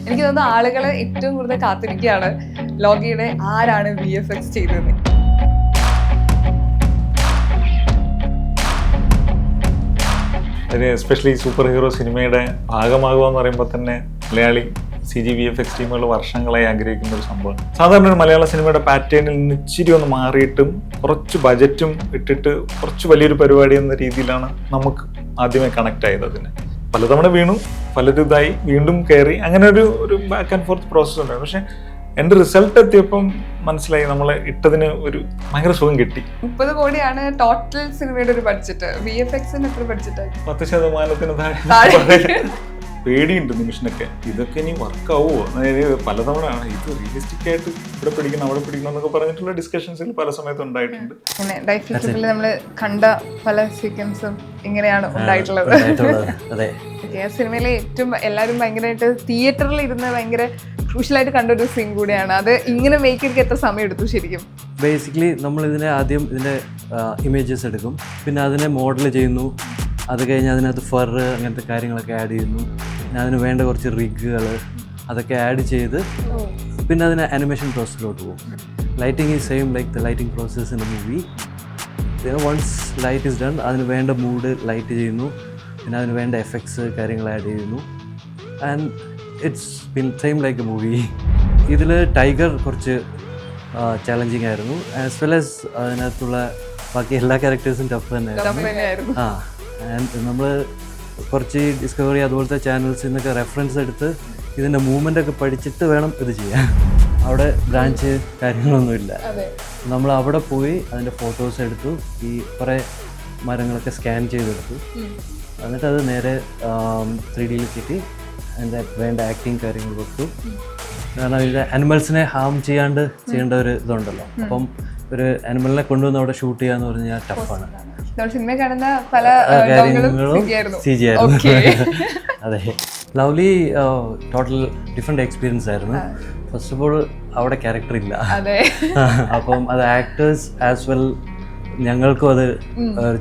എനിക്ക് തോന്നുന്നു ആളുകൾ ഏറ്റവും കൂടുതൽ കാത്തിരിക്കുകയാണ് ലോകിയുടെ ആരാണ് VFX ചെയ്തത്. എസ്പെഷ്യലി സൂപ്പർ ഹീറോ സിനിമയുടെ ഭാഗമാകുക എന്ന് പറയുമ്പോൾ തന്നെ മലയാളി CG VFX ടീമുകൾ വർഷങ്ങളായി ആഗ്രഹിക്കുന്ന ഒരു സംഭവം. സാധാരണ ഒരു മലയാള സിനിമയുടെ പാറ്റേണിൽ നിന്ന് ഇച്ചിരി ഒന്ന് മാറിയിട്ടും കുറച്ച് ബജറ്റും ഇട്ടിട്ട് കുറച്ച് വലിയൊരു പരിപാടി എന്ന രീതിയിലാണ് നമുക്ക് ആദ്യമേ കണക്ട് ആയത്. അതിന് പലതവണ വീണു, പലരും ഇതായി, വീണ്ടും കയറി, അങ്ങനെ ഒരു ബാക്ക് ആൻഡ് ഫോർത്ത് പ്രോസസ്സ് ഉണ്ടായിരുന്നു. പക്ഷെ എൻ്റെ റിസൾട്ട് എത്തിയപ്പം മനസ്സിലായി നമ്മൾ ഇട്ടതിന് ഒരു ഭയങ്കര സുഖം കിട്ടി. 30 കോടിയാണ് ടോട്ടൽ സിനിമയുടെ ഒരു ബഡ്ജറ്റ്. VFXന് എത്ര ബഡ്ജറ്റായി? 10% താഴെ. പേടിയുണ്ട് നിമിഷനൊക്കെ, ഇതൊക്കെ ഇനി വർക്കാവോ, അതായത് പലതവണ ഇത് റിയലിസ്റ്റിക് ആയിട്ട് ഇവിടെ പിടിക്കണം അവിടെ പിടിക്കണം എന്നൊക്കെ പറഞ്ഞിട്ടുള്ള ഡിസ്കഷൻസിൽ പല സമയത്തും ഉണ്ടായിട്ടുണ്ട്. ഡൈഫിൽ നമ്മള് കണ്ട പല സീക്വൻസും ഇങ്ങനെയാണ് ഉണ്ടായിട്ടുള്ളത്. സിനിമയിലെ ഏറ്റവും എല്ലാവരും ഭയങ്കരമായിട്ട് തിയേറ്ററിൽ ഇരുന്ന് ഭയങ്കര ക്രൂഷ്യലായിട്ട് കണ്ടൊരു സീൻ കൂടിയാണ് അത്. ഇങ്ങനെ മേക്ക് ചെയ്ത് എത്ര സമയം എടുത്തു ശരിക്കും? ബേസിക്കലി നമ്മൾ ആദ്യം ഇതിൻ്റെ ഇമേജസ് എടുക്കും, പിന്നെ അതിനെ മോഡൽ ചെയ്യുന്നു, അത് കഴിഞ്ഞ് അതിനകത്ത് ഫർ അങ്ങനത്തെ കാര്യങ്ങളൊക്കെ ആഡ് ചെയ്യുന്നു, പിന്നെ അതിന് വേണ്ട കുറച്ച് റിഗുകൾ അതൊക്കെ ആഡ് ചെയ്ത് പിന്നെ അതിന് ആനിമേഷൻ പ്രോസസ്സിലോട്ട് പോകും. Lighting is same like the lighting process in a movie. Once light is done, അതിന് വേണ്ട മൂഡ് ലൈറ്റ് ചെയ്യുന്നു, പിന്നെ അതിന് വേണ്ട എഫക്ട്സ് കാര്യങ്ങൾ ആഡ് ചെയ്യുന്നു, and it's been same like A movie. ഇതിൽ ടൈഗർ കുറച്ച് ചാലഞ്ചിങ് ആയിരുന്നു, ആസ് വെൽ ആസ് അതിനകത്തുള്ള ബാക്കി എല്ലാ ക്യാരക്ടേഴ്സും ടഫ് തന്നെയായിരുന്നു. ആൻഡ് നമ്മൾ കുറച്ച് ഡിസ്കവറി അതുപോലത്തെ ചാനൽസിൽ നിന്നൊക്കെ റെഫറൻസ് എടുത്ത് ഇതിൻ്റെ മൂവ്മെൻ്റ് ഒക്കെ പഠിച്ചിട്ട് വേണം ഇത് ചെയ്യാൻ. അവിടെ ബ്രാഞ്ച് കാര്യങ്ങളൊന്നുമില്ല. നമ്മൾ അവിടെ പോയി അതിൻ്റെ ഫോട്ടോസ് എടുത്തു, ഈ കുറേ മരങ്ങളൊക്കെ സ്കാൻ ചെയ്തെടുത്തു, എന്നിട്ട് അത് നേരെ 3D കിട്ടി അതിൻ്റെ വേണ്ട ആക്ടിങ് കാര്യങ്ങൾ കൊടുത്തു. കാരണം ഇതിൻ്റെ അനിമൽസിനെ ഹാം ചെയ്യാണ്ട് ചെയ്യേണ്ട ഒരു ഇതുണ്ടല്ലോ, അപ്പം ഒരു അനിമലിനെ കൊണ്ടുവന്ന് അവിടെ ഷൂട്ട് ചെയ്യാന്ന് പറഞ്ഞാൽ ടഫാണ്. സിനിമ കാണുന്ന പല കാര്യങ്ങളും CG ആയിരുന്നു. അതെ, ലവ്ലി ടോട്ടൽ ഡിഫറെൻറ്റ് എക്സ്പീരിയൻസ് ആയിരുന്നു. ഫസ്റ്റ് ഓഫ് ഓൾ അവിടെ ക്യാരക്ടർ ഇല്ല, അപ്പം അത് ആക്ടേഴ്സ് ആസ് വെൽ ഞങ്ങൾക്കും അത്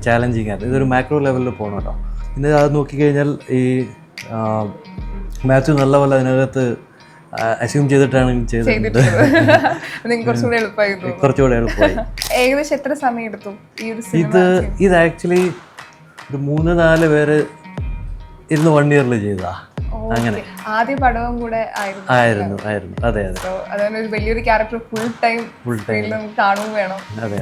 ചാലഞ്ചിങ് ആയിരുന്നു. ഇതൊരു മാക്രോ ലെവലിൽ പോകണം കേട്ടോ. പിന്നെ അത് നോക്കിക്കഴിഞ്ഞാൽ ഈ മാത്യു നല്ലപോലെ അതിനകത്ത് അസ്യൂം ചെയ്തിട്ടാണ് ചെയ്തത്. കുറച്ചുകൂടെ എളുപ്പമായി. ഏകദേശം എത്ര സമയം എടുത്തു ഇത് ആക്ച്വലി ഒരു 3-4 പേര് ഇരുന്ന് 1 ഇയറിൽ ചെയ്തതാ. അങ്ങനെ ആദ്യ പടവും കൂടെ ആയിരുന്നു. അതെ അതാണ് ഒരു വലിയൊരു ക്യാരക്ടർ ഫുൾ ടൈം കാണുകയും വേണം. അതെ.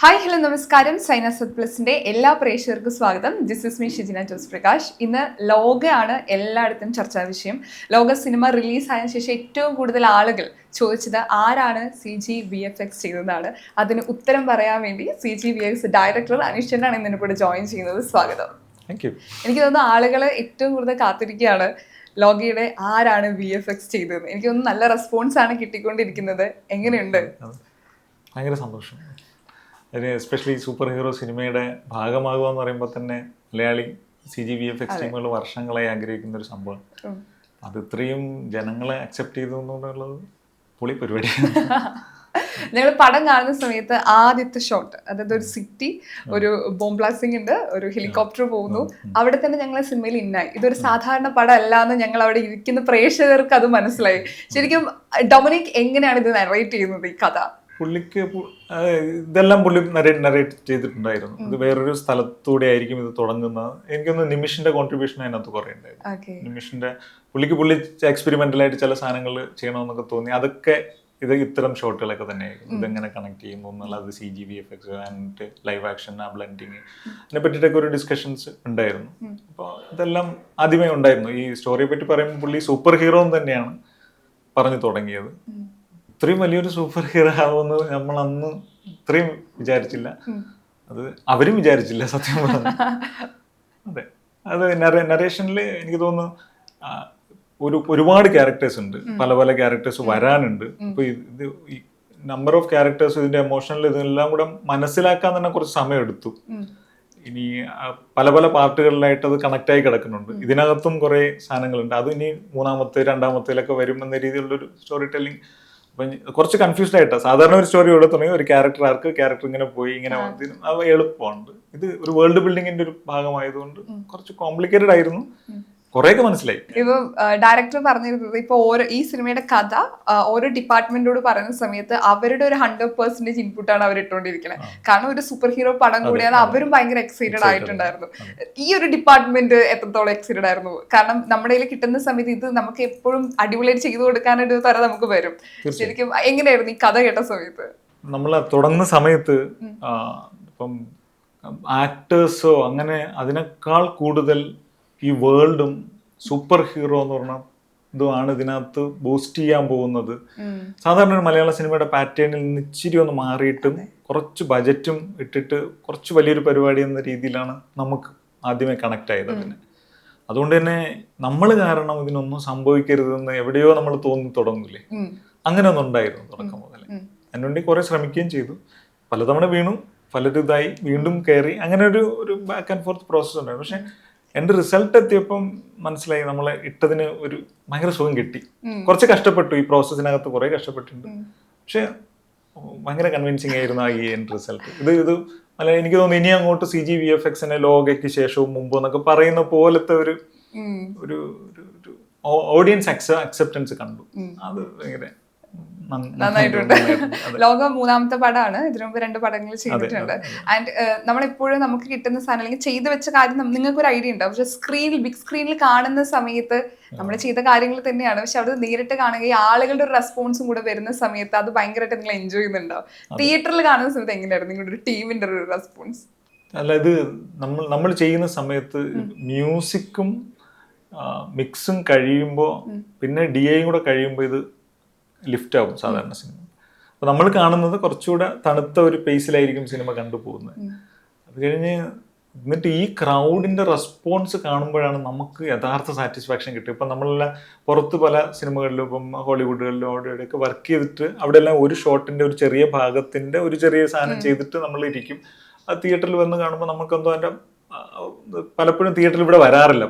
ഹായ്, ഹലോ, നമസ്കാരം. സൈനസത് പ്ലസിന്റെ എല്ലാ പ്രേക്ഷകർക്കും സ്വാഗതം. This is me Shijina Jose Prakash. ഇന്ന് ലോകയാണ് എല്ലായിടത്തും ചർച്ചാ വിഷയം. ലോക സിനിമ റിലീസായതിനു ശേഷം ഏറ്റവും കൂടുതൽ ആളുകൾ ചോദിച്ചത് ആരാണ് CG-VFX ചെയ്തതാണ്. അതിന് ഉത്തരം പറയാൻ വേണ്ടി CG-VFX ഡയറക്ടർ അനീഷനാണ് ഇന്നിനെ കൂടെ ജോയിൻ ചെയ്യുന്നത്. സ്വാഗതം. എനിക്ക് തോന്നുന്നു ആളുകൾ ഏറ്റവും കൂടുതൽ കാത്തിരിക്കുകയാണ് ലോകിയുടെ ആരാണ് VFX ചെയ്തത്. എനിക്ക് തോന്നുന്നു നല്ല റെസ്പോൺസ് ആണ് കിട്ടിക്കൊണ്ടിരിക്കുന്നത്. എങ്ങനെയുണ്ട്? ഭയങ്കര സന്തോഷം. എസ്പെഷ്യലി സൂപ്പർ ഹീറോ സിനിമയുടെ ഭാഗമാകുക എന്ന് പറയുമ്പോൾ തന്നെ മലയാളി CG-VFX ടീമുകൾ വർഷങ്ങളായി ആഗ്രഹിക്കുന്ന ഒരു സംഭവം. അത് ഇത്രയും ജനങ്ങളെ അക്സെപ്റ്റ് ചെയ്തു എന്നുള്ളത് പൊളി പരിപാടിയാണ്. ഞങ്ങൾ പടം കാണുന്ന സമയത്ത് ആദ്യത്തെ ഷോട്ട്, അതായത് ഒരു സിറ്റി, ഒരു ബോംബ് ബ്ലാസ്റ്റിംഗ് ഉണ്ട്, ഒരു ഹെലികോപ്റ്റർ പോകുന്നു, അവിടെ തന്നെ ഞങ്ങളെ സിനിമയിൽ ഇന്നായി. ഇതൊരു സാധാരണ പടം അല്ലാന്ന് ഞങ്ങൾ അവിടെ ഇരിക്കുന്ന പ്രേക്ഷകർക്ക് അത് മനസ്സിലായി. ശരിക്കും ഡൊമിനിക് എങ്ങനെയാണ് ഇത് നറേറ്റ് ചെയ്യുന്നത് ഈ കഥ? പുള്ളിക്ക് ഇതെല്ലാം പുള്ളി നറേറ്റ് ചെയ്തിട്ടുണ്ടായിരുന്നു. ഇത് വേറൊരു സ്ഥലത്തൂടെ ആയിരിക്കും ഇത് തുടങ്ങുന്നത്. എനിക്കൊന്ന് നിമിഷിന്റെ കോൺട്രിബ്യൂഷൻ അതിനകത്ത് കുറേ ഉണ്ടായിരുന്നു. നിമിഷിന്റെ പുള്ളി എക്സ്പെരിമെന്റലായിട്ട് ചില സാധനങ്ങൾ ചെയ്യണമെന്നൊക്കെ തോന്നി. അതൊക്കെ ഇത് ഇത്തരം ഷോട്ടുകളൊക്കെ തന്നെയായിരുന്നു. ഇതെങ്ങനെ കണക്ട് ചെയ്യുന്നു എന്നുള്ളത് CG-VFX ആൻഡ് ലൈവ് ആക്ഷൻ, ആ ബ്ലെൻഡിങ്, അതിനെ പറ്റിയിട്ടൊക്കെ ഒരു ഡിസ്കഷൻസ് ഉണ്ടായിരുന്നു. അപ്പോൾ ഇതെല്ലാം ആദ്യമേ ഉണ്ടായിരുന്നു. ഈ സ്റ്റോറിയെ പറ്റി പറയുമ്പോൾ പുള്ളി സൂപ്പർ ഹീറോ തന്നെയാണ് പറഞ്ഞു തുടങ്ങിയത്. ഇത്രയും വലിയൊരു സൂപ്പർ ഹീറോ ആവുമെന്ന് നമ്മൾ അന്ന് ഇത്രയും വിചാരിച്ചില്ല. അത് അവരും വിചാരിച്ചില്ല സത്യം പറഞ്ഞു. അതെ, അത് നരേഷനിൽ എനിക്ക് തോന്നുന്നു ഒരുപാട് ക്യാരക്ടേഴ്സ് ഉണ്ട്, പല പല ക്യാരക്ടേഴ്സ് വരാനുണ്ട്. അപ്പൊ ഇത് ഈ നമ്പർ ഓഫ് ക്യാരക്ടേഴ്സ്, ഇതിന്റെ എമോഷണൽ ഇതെല്ലാം കൂടെ മനസ്സിലാക്കാൻ തന്നെ കുറച്ച് സമയം എടുത്തു. ഇനി പല പല പാർട്ടുകളിലായിട്ട് അത് കണക്ട് ആയി കിടക്കുന്നുണ്ട്. ഇതിനകത്തും കുറെ സാധനങ്ങളുണ്ട്. അത് ഇനി മൂന്നാമത്തെ രണ്ടാമത്തേലൊക്കെ വരും എന്ന രീതിയിലുള്ളൊരു സ്റ്റോറി ടെല്ലിംഗ്. അപ്പം കുറച്ച് കൺഫ്യൂസ്ഡ് ആയിട്ടാണ്. സാധാരണ ഒരു സ്റ്റോറി ഇവിടെ തുടങ്ങി ഒരു ക്യാരക്ടർ ആർക്ക് ക്യാരക്ടർ ഇങ്ങനെ പോയി ഇങ്ങനെ അത് എളുപ്പമുണ്ട്. ഇത് ഒരു വേൾഡ് ബിൽഡിങ്ങിന്റെ ഒരു ഭാഗമായതുകൊണ്ട് കുറച്ച് കോംപ്ലിക്കേറ്റഡ് ആയിരുന്നു. കുറെയൊക്കെ മനസ്സിലായി. ഇപ്പൊ ഡയറക്ടർ പറഞ്ഞിരുന്നത് ഇപ്പൊ ഈ സിനിമയുടെ കഥ ഓരോ ഡിപ്പാർട്ട്മെന്റോട് പറയുന്ന സമയത്ത് അവരുടെ ഒരു 100% ഇൻപുട്ടാണ് അവർ ഇട്ടുകൊണ്ടിരിക്കുന്നത്. കാരണം ഒരു സൂപ്പർ ഹീറോ പടം കൂടിയാണ്. അവരും ഭയങ്കര എക്സൈറ്റഡ് ആയിട്ടുണ്ടായിരുന്നു. ഈ ഒരു ഡിപ്പാർട്ട്മെന്റ് എത്രത്തോളം എക്സൈറ്റഡ് ആയിരുന്നു? കാരണം നമ്മുടെ കയ്യിൽ കിട്ടുന്ന സമയത്ത് ഇത് നമുക്ക് എപ്പോഴും അടിപൊളിയായിട്ട് ചെയ്തു കൊടുക്കാനൊരു തരം നമുക്ക് വരും. ശരിക്കും എങ്ങനെയായിരുന്നു ഈ കഥ കേട്ട സമയത്ത്? നമ്മൾ തുടങ്ങുന്ന സമയത്ത് ഇപ്പം ആക്ടേഴ്സോ അങ്ങനെ അതിനേക്കാൾ കൂടുതൽ ഈ വേൾഡും സൂപ്പർ ഹീറോ എന്ന് പറഞ്ഞ ഇതുമാണ് ഇതിനകത്ത് ബൂസ്റ്റ് ചെയ്യാൻ പോകുന്നത്. സാധാരണ ഒരു മലയാള സിനിമയുടെ പാറ്റേണിൽ നിന്ന് ഇച്ചിരി ഒന്ന് മാറിയിട്ടും കുറച്ച് ബജറ്റും ഇട്ടിട്ട് കുറച്ച് വലിയൊരു പരിപാടി എന്ന രീതിയിലാണ് നമുക്ക് ആദ്യമേ കണക്ട് ആയത് അതിന്. അതുകൊണ്ട് തന്നെ നമ്മൾ കാരണം ഇതിനൊന്നും സംഭവിക്കരുതെന്ന് എവിടെയോ നമ്മൾ തോന്നി തുടങ്ങൂലേ, അങ്ങനെ ഒന്നും ഉണ്ടായിരുന്നു തുടക്കം മുതൽ. അതിനുവേണ്ടി കുറെ ശ്രമിക്കുകയും ചെയ്തു. പലതവണ വീണു, പലരും ഇതായി, വീണ്ടും കയറി, അങ്ങനെ ഒരു ബാക്ക് ആൻഡ് ഫോർത്ത് പ്രോസസ് ഉണ്ടായിരുന്നു. പക്ഷെ എൻ്റെ റിസൾട്ട് എത്തിയപ്പം മനസ്സിലായി നമ്മളെ ഇട്ടതിന് ഒരു ഭയങ്കര സുഖം കിട്ടി. കുറച്ച് കഷ്ടപ്പെട്ടു, ഈ പ്രോസസ്സിനകത്ത് കുറെ കഷ്ടപ്പെട്ടിട്ടുണ്ട്. പക്ഷെ ഭയങ്കര കൺവിൻസിങ് ആയിരുന്നു ഈ എൻഡ് റിസൾട്ട്. ഇത് അല്ല, എനിക്ക് തോന്നുന്നു ഇനി അങ്ങോട്ട് CG VFX ലോകയ്ക്ക് ശേഷവും മുമ്പ് എന്നൊക്കെ പറയുന്ന പോലത്തെ ഒരു ഓഡിയൻസ് അക്സെപ്റ്റൻസ് കണ്ടു. അത് ഭയങ്കര നന്നായിട്ടുണ്ട്. ലോകം 3ാമത്തെ പടമാണ്. ഇതിനു മുമ്പ് 2 പടങ്ങൾ ചെയ്തിട്ടുണ്ട്. ആൻഡ് നമ്മളെപ്പോഴും നമുക്ക് കിട്ടുന്ന സാധനം അല്ലെങ്കിൽ ചെയ്തു വെച്ച കാര്യം നിങ്ങൾക്ക് ഒരു ഐഡിയ ഉണ്ടാവും. പക്ഷെ ബിഗ് സ്ക്രീനിൽ കാണുന്ന സമയത്ത് നമ്മൾ ചെയ്ത കാര്യങ്ങൾ തന്നെയാണ്. പക്ഷെ അവിടെ നേരിട്ട് കാണുകയും ആളുകളുടെ ഒരു റെസ്പോൺസും കൂടെ വരുന്ന സമയത്ത് അത് ഭയങ്കരമായിട്ട് നിങ്ങൾ എൻജോയ് ചെയ്യുന്നുണ്ടാവും. തിയേറ്ററിൽ കാണുന്ന സമയത്ത് എങ്ങനെയായിരുന്നു നിങ്ങളുടെ ഒരു ടീമിന്റെ ഒരു റെസ്പോൺസ്? അല്ല, ഇത് നമ്മൾ ചെയ്യുന്ന സമയത്ത് മ്യൂസിക്കും മിക്സും കഴിയുമ്പോൾ പിന്നെ DIയും കൂടെ കഴിയുമ്പോൾ ഇത് ലിഫ്റ്റ് ആവും സാധാരണ സിനിമ. അപ്പൊ നമ്മൾ കാണുന്നത് കുറച്ചുകൂടെ തണുത്ത ഒരു പേസിലായിരിക്കും സിനിമ കണ്ടുപോകുന്നത്. അത് കഴിഞ്ഞ് എന്നിട്ട് ഈ ക്രൗഡിന്റെ റെസ്പോൺസ് കാണുമ്പോഴാണ് നമുക്ക് യഥാർത്ഥ സാറ്റിസ്ഫാക്ഷൻ കിട്ടുക. ഇപ്പം നമ്മളെല്ലാം പുറത്ത് പല സിനിമകളിലും ഇപ്പം ഹോളിവുഡുകളിലും അവിടെയൊക്കെ വർക്ക് ചെയ്തിട്ട് അവിടെ എല്ലാം ഒരു ഷോട്ടിന്റെ ഒരു ചെറിയ ഭാഗത്തിന്റെ ഒരു ചെറിയ സാധനം ചെയ്തിട്ട് നമ്മൾ ഇരിക്കും. ആ തിയേറ്ററിൽ വന്ന് കാണുമ്പോൾ നമുക്കെന്തോ അതിന്റെ പലപ്പോഴും തിയേറ്ററിൽ ഇവിടെ വരാറില്ല.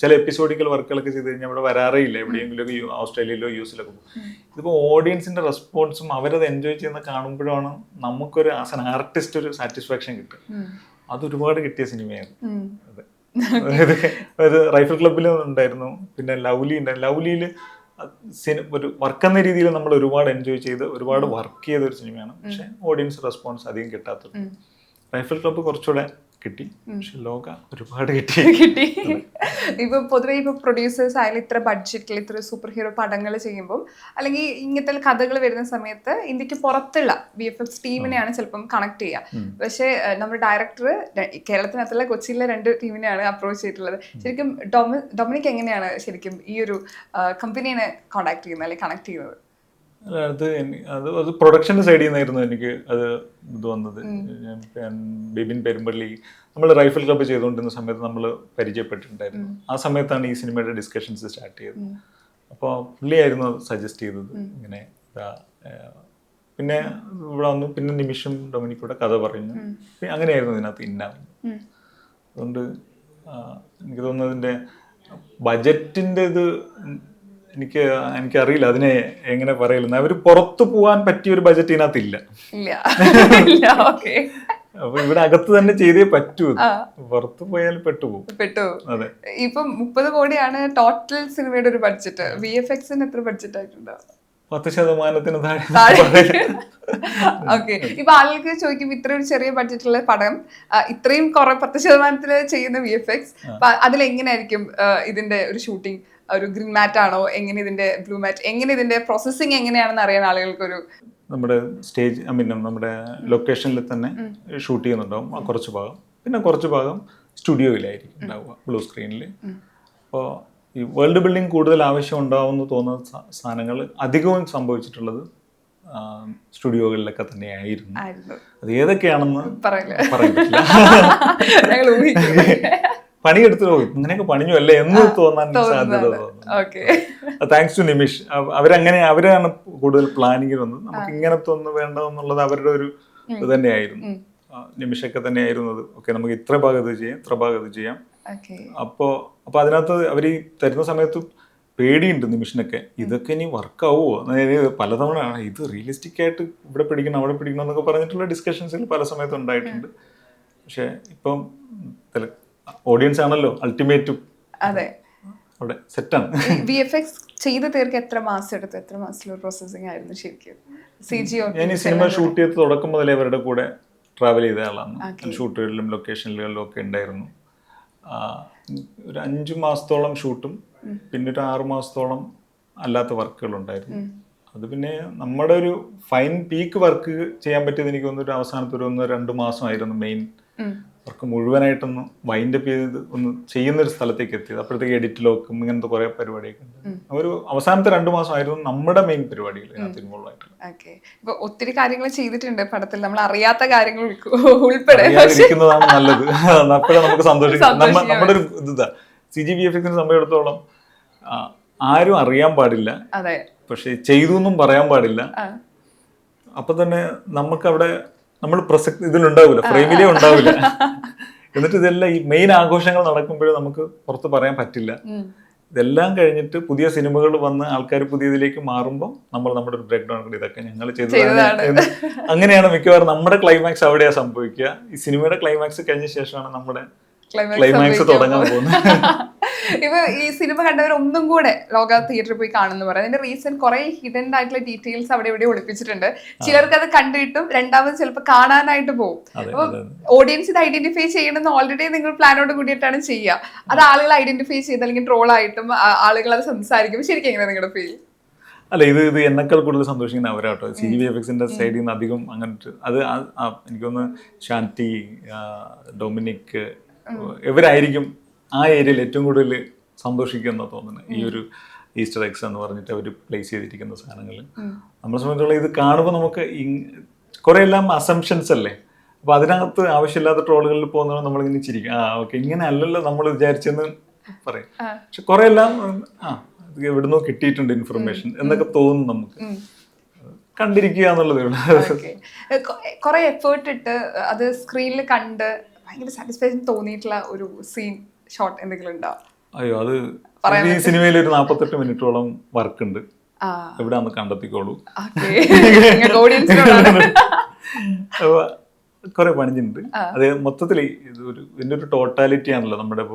ചില എപ്പിസോഡിക്കൽ വർക്കുകളൊക്കെ ചെയ്ത് കഴിഞ്ഞാൽ ഇവിടെ വരാറേ ഇല്ല. എവിടെയെങ്കിലും ഓസ്ട്രേലിയയിലോ US-ലൊക്കെ പോകും. ഇതിപ്പോൾ ഓഡിയൻസിന്റെ റെസ്പോൺസും അവരത് എൻജോയ് ചെയ്യുന്ന കാണുമ്പോഴാണ് നമുക്കൊരു ആസ് ആൻ ആർട്ടിസ്റ്റ് ഒരു സാറ്റിസ്ഫാക്ഷൻ കിട്ടുക. അത് ഒരുപാട് കിട്ടിയ സിനിമയായിരുന്നു. അതെ, റൈഫിൾ ക്ലബിൽ ഉണ്ടായിരുന്നു, പിന്നെ ലവ്ലി ഉണ്ടായിരുന്നു. ലവ്ലിയിൽ ഒരു വർക്ക് എന്ന രീതിയിൽ നമ്മൾ ഒരുപാട് എൻജോയ് ചെയ്ത് ഒരുപാട് വർക്ക് ചെയ്ത ഒരു സിനിമയാണ്. പക്ഷെ ഓഡിയൻസ് റെസ്പോൺസ് അധികം കിട്ടാത്തത്. റൈഫിൾ ക്ലബ് കുറച്ചുകൂടെ കിട്ടി, പക്ഷെ ലോക ഒരുപാട് കിട്ടി. ഇപ്പൊ പൊതുവെ ഇപ്പൊ പ്രൊഡ്യൂസേഴ്സ് ആയാലും ഇത്ര ബഡ്ജറ്റിൽ ഇത്ര സൂപ്പർ ഹീറോ പടങ്ങൾ ചെയ്യുമ്പോൾ അല്ലെങ്കിൽ ഇങ്ങനത്തെ കഥകൾ വരുന്ന സമയത്ത് ഇന്ത്യക്ക് പുറത്തുള്ള VFX ടീമിനെയാണ് ചിലപ്പം കണക്ട് ചെയ്യുക. പക്ഷെ നമ്മുടെ ഡയറക്ടർ കേരളത്തിനകത്തുള്ള കൊച്ചിയിലെ 2 ടീമിനെയാണ് അപ്രോച്ച് ചെയ്തിട്ടുള്ളത്. ശരിക്കും ഡൊമിനിക് എങ്ങനെയാണ് ശരിക്കും ഈ ഒരു കമ്പനീനെ കോണ്ടാക്ട് ചെയ്യുന്നത് അല്ലെങ്കിൽ കണക്ട് ചെയ്യുന്നത്? അത് പ്രൊഡക്ഷൻ്റെ സൈഡിൽ നിന്നായിരുന്നു എനിക്ക് അത് ഇത് വന്നത്. ബിബിൻ പെരുമ്പള്ളി നമ്മൾ റൈഫിൾ ക്ലബ്ബ് ചെയ്തുകൊണ്ടിരുന്ന സമയത്ത് നമ്മൾ പരിചയപ്പെട്ടിട്ടുണ്ടായിരുന്നു. ആ സമയത്താണ് ഈ സിനിമയുടെ ഡിസ്കഷൻസ് സ്റ്റാർട്ട് ചെയ്തത്. അപ്പോൾ പുള്ളിയായിരുന്നു സജസ്റ്റ് ചെയ്തത് ഇങ്ങനെ. പിന്നെ ഇവിടെ വന്നു, പിന്നെ നിമിഷം ഡൊമിനിക്കൂടെ കഥ പറഞ്ഞു. അങ്ങനെയായിരുന്നു ഇതിനകത്ത് ഇന്നാവുന്നത്. അതുകൊണ്ട് എനിക്ക് തോന്നുന്നത് ഇതിൻ്റെ ബജറ്റിൻ്റെ ഇത് എനിക്കറിയില്ല അതിനെ എങ്ങനെ പറയലെന്ന്. അവർ പുറത്തു പോകാൻ പറ്റിയ ഒരു ബജറ്റ് ഇതിനകത്തില്ല. അപ്പൊ ഇവിടെ അകത്ത് തന്നെ ചെയ്തേ പറ്റൂ. പുറത്തു പോയാൽ പെട്ടുപോകും. അതെ, ഇപ്പൊ 30 കോടിയാണ് ടോട്ടൽ സിനിമയുടെ ഒരു ബഡ്ജറ്റ്. VFXന് എത്ര ബഡ്ജറ്റ് ആയിട്ടുണ്ടാവും? 10% താഴെ. ഓക്കെ, ഇപ്പൊ ആളുകൾക്ക് ചോദിക്കും ഇത്ര ഒരു ചെറിയ ബഡ്ജറ്റുള്ള പടം ഇത്രയും 10% ചെയ്യുന്ന VFX, അതിലെങ്ങനെയായിരിക്കും ഇതിന്റെ ഒരു ഷൂട്ടിംഗ്? ഒരു ഗ്രീൻ മാറ്റ് ആണോ, എങ്ങനെ ഇതിന്റെ ബ്ലൂ മാറ്റ്, എങ്ങനെ ഇതിന്റെ പ്രോസസ്സിംഗ് എങ്ങനെയാണെന്ന് അറിയാൻ ആളുകൾക്കൊരു. നമ്മുടെ സ്റ്റേജ് നമ്മുടെ ലൊക്കേഷനിൽ തന്നെ ഷൂട്ട് ചെയ്യുന്നുണ്ടാവും കുറച്ച് ഭാഗം. പിന്നെ കുറച്ച് ഭാഗം സ്റ്റുഡിയോയിലായിരിക്കും ഉണ്ടാവുക, ബ്ലൂ സ്ക്രീനിൽ. അപ്പോൾ ഈ വേൾഡ് ബിൽഡിംഗ് കൂടുതൽ ആവശ്യം ഉണ്ടാവുമെന്ന് തോന്നുന്ന സാധനങ്ങൾ അധികവും സംഭവിച്ചിട്ടുള്ളത് സ്റ്റുഡിയോകളിലൊക്കെ തന്നെയായിരുന്നു. അത് ഏതൊക്കെയാണെന്ന് പറയാൻ പറ്റില്ല. പണിയെടുത്ത് പോയി ഇങ്ങനെയൊക്കെ പണിഞ്ഞു അല്ലേ എന്ന് തോന്നാൻ സാധ്യത തോന്നുന്നു. Thanks to Nimish. അവരാണ് കൂടുതൽ പ്ലാനിങ്ങിൽ വന്നത്. നമുക്ക് ഇങ്ങനത്തെ ഒന്ന് വേണ്ടതെന്നുള്ളത് അവരുടെ ഒരു ഇത് തന്നെയായിരുന്നു. നിമിഷമൊക്കെ തന്നെയായിരുന്നു അത്. ഓക്കെ, നമുക്ക് ഇത്ര ഭാഗം ഇത് ചെയ്യാം, ഇത്ര ഭാഗം ഇത് ചെയ്യാം. Okay. അപ്പോൾ അതിനകത്ത് അവർ ഈ തരുന്ന സമയത്ത് പേടിയുണ്ട് നിമിഷനൊക്കെ, ഇതൊക്കെ ഇനി വർക്കാവുമോ, അതായത് പലതവണ ഇത് റിയലിസ്റ്റിക് ആയിട്ട് ഇവിടെ പിടിക്കണം അവിടെ പിടിക്കണം എന്നൊക്കെ പറഞ്ഞിട്ടുള്ള ഡിസ്കഷൻസിൽ പല സമയത്തും ഉണ്ടായിട്ടുണ്ട്. പക്ഷെ ഇപ്പം ഓഡിയൻസ് ആണല്ലോ അൾട്ടിമേറ്റും, അതെ, അവിടെ സെറ്റാണ്. VFX ചെയ്ത് തീർക്കാൻ എത്ര മാസം എടുത്തു? എത്ര മാസത്തിലൊരു പ്രോസസ്സിംഗ് ആയിരുന്നു ശരിക്കും? CG ഞാൻ ഈ സിനിമ ഷൂട്ട് ചെയ്ത് തുടക്കം മുതലേ അവരുടെ കൂടെ ട്രാവൽ ചെയ്ത ആളാണ്. ഷൂട്ടുകളിലും ലൊക്കേഷനുകളിലും ഒക്കെ ഉണ്ടായിരുന്നു. ഒരു 5 മാസത്തോളം ഷൂട്ടും പിന്നെ ഒരു 6 മാസത്തോളം അല്ലാത്ത വർക്കുകളുണ്ടായിരുന്നു. അത് പിന്നെ നമ്മുടെ ഒരു ഫൈൻ പീക്ക് വർക്ക് ചെയ്യാൻ പറ്റിയത് എനിക്ക് തോന്നുന്നു ഒരു അവസാനത്തെ ഒരു 1-2 മാസമായിരുന്നു മെയിൻ വർക്ക് മുഴുവനായിട്ടൊന്ന് വൈൻഡപ്പ് ചെയ്ത് ഒന്ന് ചെയ്യുന്നൊരു സ്ഥലത്തേക്ക് എത്തിയത്. അപ്പോഴത്തേക്ക് എഡിറ്റ് ലോക്കും ഇങ്ങനത്തെ കുറെ പരിപാടിയൊക്കെ ഉണ്ട്. ഒരു അവസാനത്തെ 2 മാസമായിരുന്നു നമ്മുടെ മെയിൻ പരിപാടികൾ ഇൻവോൾവ് ആയിട്ടുള്ളത്. ഓക്കെ, ഇപ്പൊ ഒത്തിരി കാര്യങ്ങൾ ചെയ്തിട്ടുണ്ട് പടത്തിൽ, നമ്മൾ അറിയാത്ത കാര്യങ്ങൾ ഉൾപ്പെടെ ഇരിക്കുന്നതാണ് നല്ലത്. അപ്പോഴേ നമുക്ക് സന്തോഷിക്കാം. നമ്മുടെ ഒരു ഇതാ CGVFXന്റെ സമയത്തോളം ആരും അറിയാൻ പാടില്ല, പക്ഷെ ചെയ്തു എന്നും പറയാൻ പാടില്ല. അപ്പൊ തന്നെ നമുക്കവിടെ നമ്മൾ പ്രസക്തി ഇതിലുണ്ടാവില്ല, ഫ്രെയിമിലേ ഉണ്ടാവില്ല. എന്നിട്ട് ഇതെല്ലാം ഈ മെയിൻ ആഘോഷങ്ങൾ നടക്കുമ്പോഴും നമുക്ക് പുറത്ത് പറയാൻ പറ്റില്ല. ഇതെല്ലാം കഴിഞ്ഞിട്ട് പുതിയ സിനിമകൾ വന്ന് ആൾക്കാർ പുതിയതിലേക്ക് മാറുമ്പോൾ നമ്മൾ നമ്മുടെ ഒരു ബ്രേക്ക് ഡൗൺ ഇതൊക്കെ ഞങ്ങൾ ചെയ്തതാണ്. അങ്ങനെയാണ് മിക്കവാറും നമ്മുടെ ക്ലൈമാക്സ് അവിടെയാ സംഭവിക്കുക. ഈ സിനിമയുടെ ക്ലൈമാക്സ് കഴിഞ്ഞ ശേഷമാണ് നമ്മുടെ ക്ലൈമാക്സ് തുടങ്ങാൻ പോകുന്നത്. ഇപ്പൊ ഈ സിനിമ കണ്ടവർ ഒന്നും കൂടെ ലോക തിയേറ്ററിൽ പോയി കാണുന്നു പറയാം. അതിന്റെ റീസൺ കുറെ ഹിഡൻ ആയിട്ടുള്ള ഡീറ്റെയിൽസ് അവിടെ ഇവിടെ ഒളിപ്പിച്ചിട്ടുണ്ട്. ചിലർക്ക് അത് കണ്ടിട്ടും രണ്ടാമത് ചിലപ്പോൾ കാണാനായിട്ട് പോകും. അപ്പൊ ഓഡിയൻസ് ഇത് ഐഡന്റിഫൈ ചെയ്യണമെന്ന് ഓൾറെഡി നിങ്ങൾ പ്ലാനോട് കൂടിയിട്ടാണ് ചെയ്യുക. അത് ആളുകൾ ഐഡന്റിഫൈ ചെയ്ത് അല്ലെങ്കിൽ ട്രോൾ ആയിട്ടും ആളുകൾ അത് സംസാരിക്കും. ശരിക്കും എങ്ങനെയാണ് നിങ്ങളുടെ ഫീൽ? അല്ല, ഇത് എന്നെക്കാൾ കൂടുതൽ സന്തോഷിക്കുന്ന അവരാട്ടോ. CGVFXന്റെ സൈഡിൽ നിന്ന് അധികം അങ്ങനത്തെ അത് എനിക്കൊന്ന് ശാന്തി, ഡൊമിനിക് ഇവരായിരിക്കും ആ ഏരിയയിൽ ഏറ്റവും കൂടുതൽ സന്തോഷിക്കുന്ന തോന്നുന്നത്. ഈ ഒരു ഈസ്റ്റർ എഗ്സ് എന്ന് പറഞ്ഞിട്ട് അവർ പ്ലേസ് ചെയ്തിരിക്കുന്ന സാധനങ്ങൾ നമ്മളെ സംബന്ധിച്ചുള്ള ഇത് കാണുമ്പോൾ നമുക്ക് കുറെ എല്ലാം അസംഷൻസ് അല്ലേ. അപ്പൊ അതിനകത്ത് ആവശ്യമില്ലാത്ത ട്രോളുകളിൽ പോകുന്നവർ നമ്മളിങ്ങനെ ചിരിക്കും. ഓക്കെ, ഇങ്ങനെ അല്ലല്ലോ നമ്മൾ വിചാരിച്ചെന്ന് പറയും. പക്ഷെ കുറെ എല്ലാം എവിടുന്നോ കിട്ടിയിട്ടുണ്ട് ഇൻഫർമേഷൻ എന്നൊക്കെ തോന്നും നമുക്ക്. കണ്ടിരിക്കുക എന്നുള്ളതേ ഉള്ളൂ. കുറെ എഫേർട്ട് ഇട്ട് അത് സ്ക്രീനിൽ കണ്ട് ഭയങ്കര സാറ്റിസ്ഫാക്ഷൻ തോന്നിയിട്ടുള്ള ഒരു സീൻ ഷോട്ട് എന്തെങ്കിലും ഉണ്ടോ? അയ്യോ, അത് ഈ സിനിമയിൽ ഒരു 48 മിനിറ്റോളം വർക്ക് ഉണ്ട്. എവിടെയാന്ന് കണ്ടെത്തിക്കോളൂ. കുറെ പണിഞ്ഞിട്ടുണ്ട്. അത് മൊത്തത്തിൽ ഇതിന്റെ ഒരു ടോട്ടാലിറ്റി ആണല്ലോ നമ്മുടെ.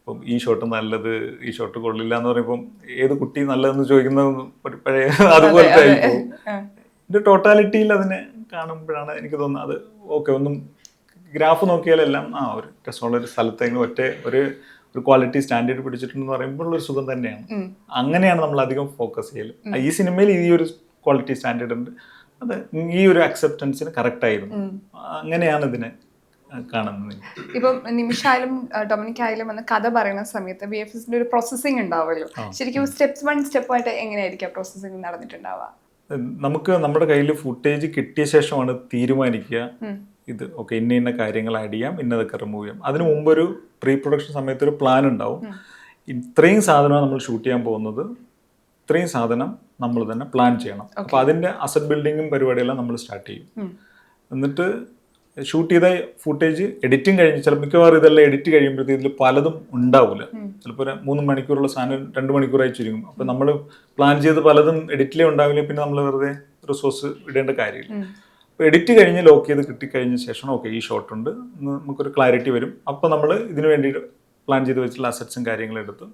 ഇപ്പം ഈ ഷോട്ട് നല്ലത്, ഈ ഷോട്ട് കൊള്ളില്ല എന്ന് പറയുമ്പോൾ ഏത് കുട്ടി നല്ലതെന്ന് ചോദിക്കുന്നത് പഴയ അതുപോലത്തെ ആയിരിക്കും. ഇതിന്റെ ടോട്ടാലിറ്റിയിൽ അതിനെ കാണുമ്പോഴാണ് എനിക്ക് തോന്നുന്നത് അത് ഓക്കെ. ഒന്നും ഗ്രാഫ് നോക്കിയാലെല്ലാം ഒരു രസമുള്ള ഒരു സ്ഥലത്തേക്ക് ഒറ്റ ഒരു ക്വാളിറ്റി സ്റ്റാൻഡേർഡ് പിടിച്ചിട്ടുണ്ടെന്ന് പറയുമ്പോൾ ഒരു സുഖം തന്നെയാണ്. അങ്ങനെയാണ് നമ്മൾ അധികം ഫോക്കസ് ചെയ്യല്. ഈ സിനിമയിൽ ഈ ഒരു ക്വാളിറ്റി സ്റ്റാൻഡേർഡ് ഉണ്ട്, അത് ഈ ഒരു അക്സെപ്റ്റൻസിന് കറക്റ്റ് ആയിരുന്നു. അങ്ങനെയാണ് ഇതിനെ കാണുന്നത്. ഇപ്പം നിമിഷായാലും ഡൊമിനിക് ആയാലും വന്ന് കഥ പറയുന്ന സമയത്ത് VFXന്റെ ഒരു പ്രോസസ്സിംഗ് ഉണ്ടാവുമല്ലോ. ശരിക്കും സ്റ്റെപ്പായിട്ട് എങ്ങനെയായിരിക്കും പ്രോസസ്സിംഗ് നടന്നിട്ടുണ്ടാവുക? നമുക്ക് നമ്മുടെ കയ്യിൽ ഫുട്ടേജ് കിട്ടിയ ശേഷമാണ് തീരുമാനിക്കുക ഇത് ഓക്കെ ഇന്ന കാര്യങ്ങൾ ആഡ് ചെയ്യാം, ഇന്നതൊക്കെ റിമൂവ് ചെയ്യാം. അതിന് മുമ്പ് ഒരു പ്രീ പ്രൊഡക്ഷൻ സമയത്ത് ഒരു പ്ലാൻ ഉണ്ടാവും. ഇത്രയും സാധനമാണ് നമ്മൾ ഷൂട്ട് ചെയ്യാൻ പോകുന്നത്, ഇത്രയും സാധനം നമ്മൾ തന്നെ പ്ലാൻ ചെയ്യണം. അപ്പോൾ അതിൻ്റെ അസറ്റ് ബിൽഡിങ്ങും പരിപാടിയെല്ലാം നമ്മൾ സ്റ്റാർട്ട് ചെയ്യും. എന്നിട്ട് ഷൂട്ട് ചെയ്ത ഫുട്ടേജ് എഡിറ്റിംഗ് കഴിഞ്ഞ് ചില മിക്കവാറും ഇതെല്ലാം എഡിറ്റ് കഴിയുമ്പോഴത്തേക്ക് ഇതിൽ പലതും ഉണ്ടാവില്ല. ചിലപ്പോൾ ഒരു 3 മണിക്കൂറുള്ള സാധനം 2 മണിക്കൂറായി ചുരുങ്ങും. അപ്പോൾ നമ്മൾ പ്ലാൻ ചെയ്ത് പലതും എഡിറ്റിലേ ഉണ്ടാവില്ല. പിന്നെ നമ്മൾ വെറുതെ റിസോഴ്സ് ഇടേണ്ട കാര്യമില്ല. അപ്പോൾ എഡിറ്റ് കഴിഞ്ഞ് ലോക്ക് ചെയ്ത് കിട്ടിക്കഴിഞ്ഞ ശേഷം ഓക്കെ ഈ ഷോട്ട് ഉണ്ട്, നമുക്കൊരു ക്ലാരിറ്റി വരും. അപ്പോൾ നമ്മൾ ഇതിനു വേണ്ടി പ്ലാൻ ചെയ്ത് വെച്ചിട്ടുള്ള അസറ്റ്സും കാര്യങ്ങളും എടുത്ത്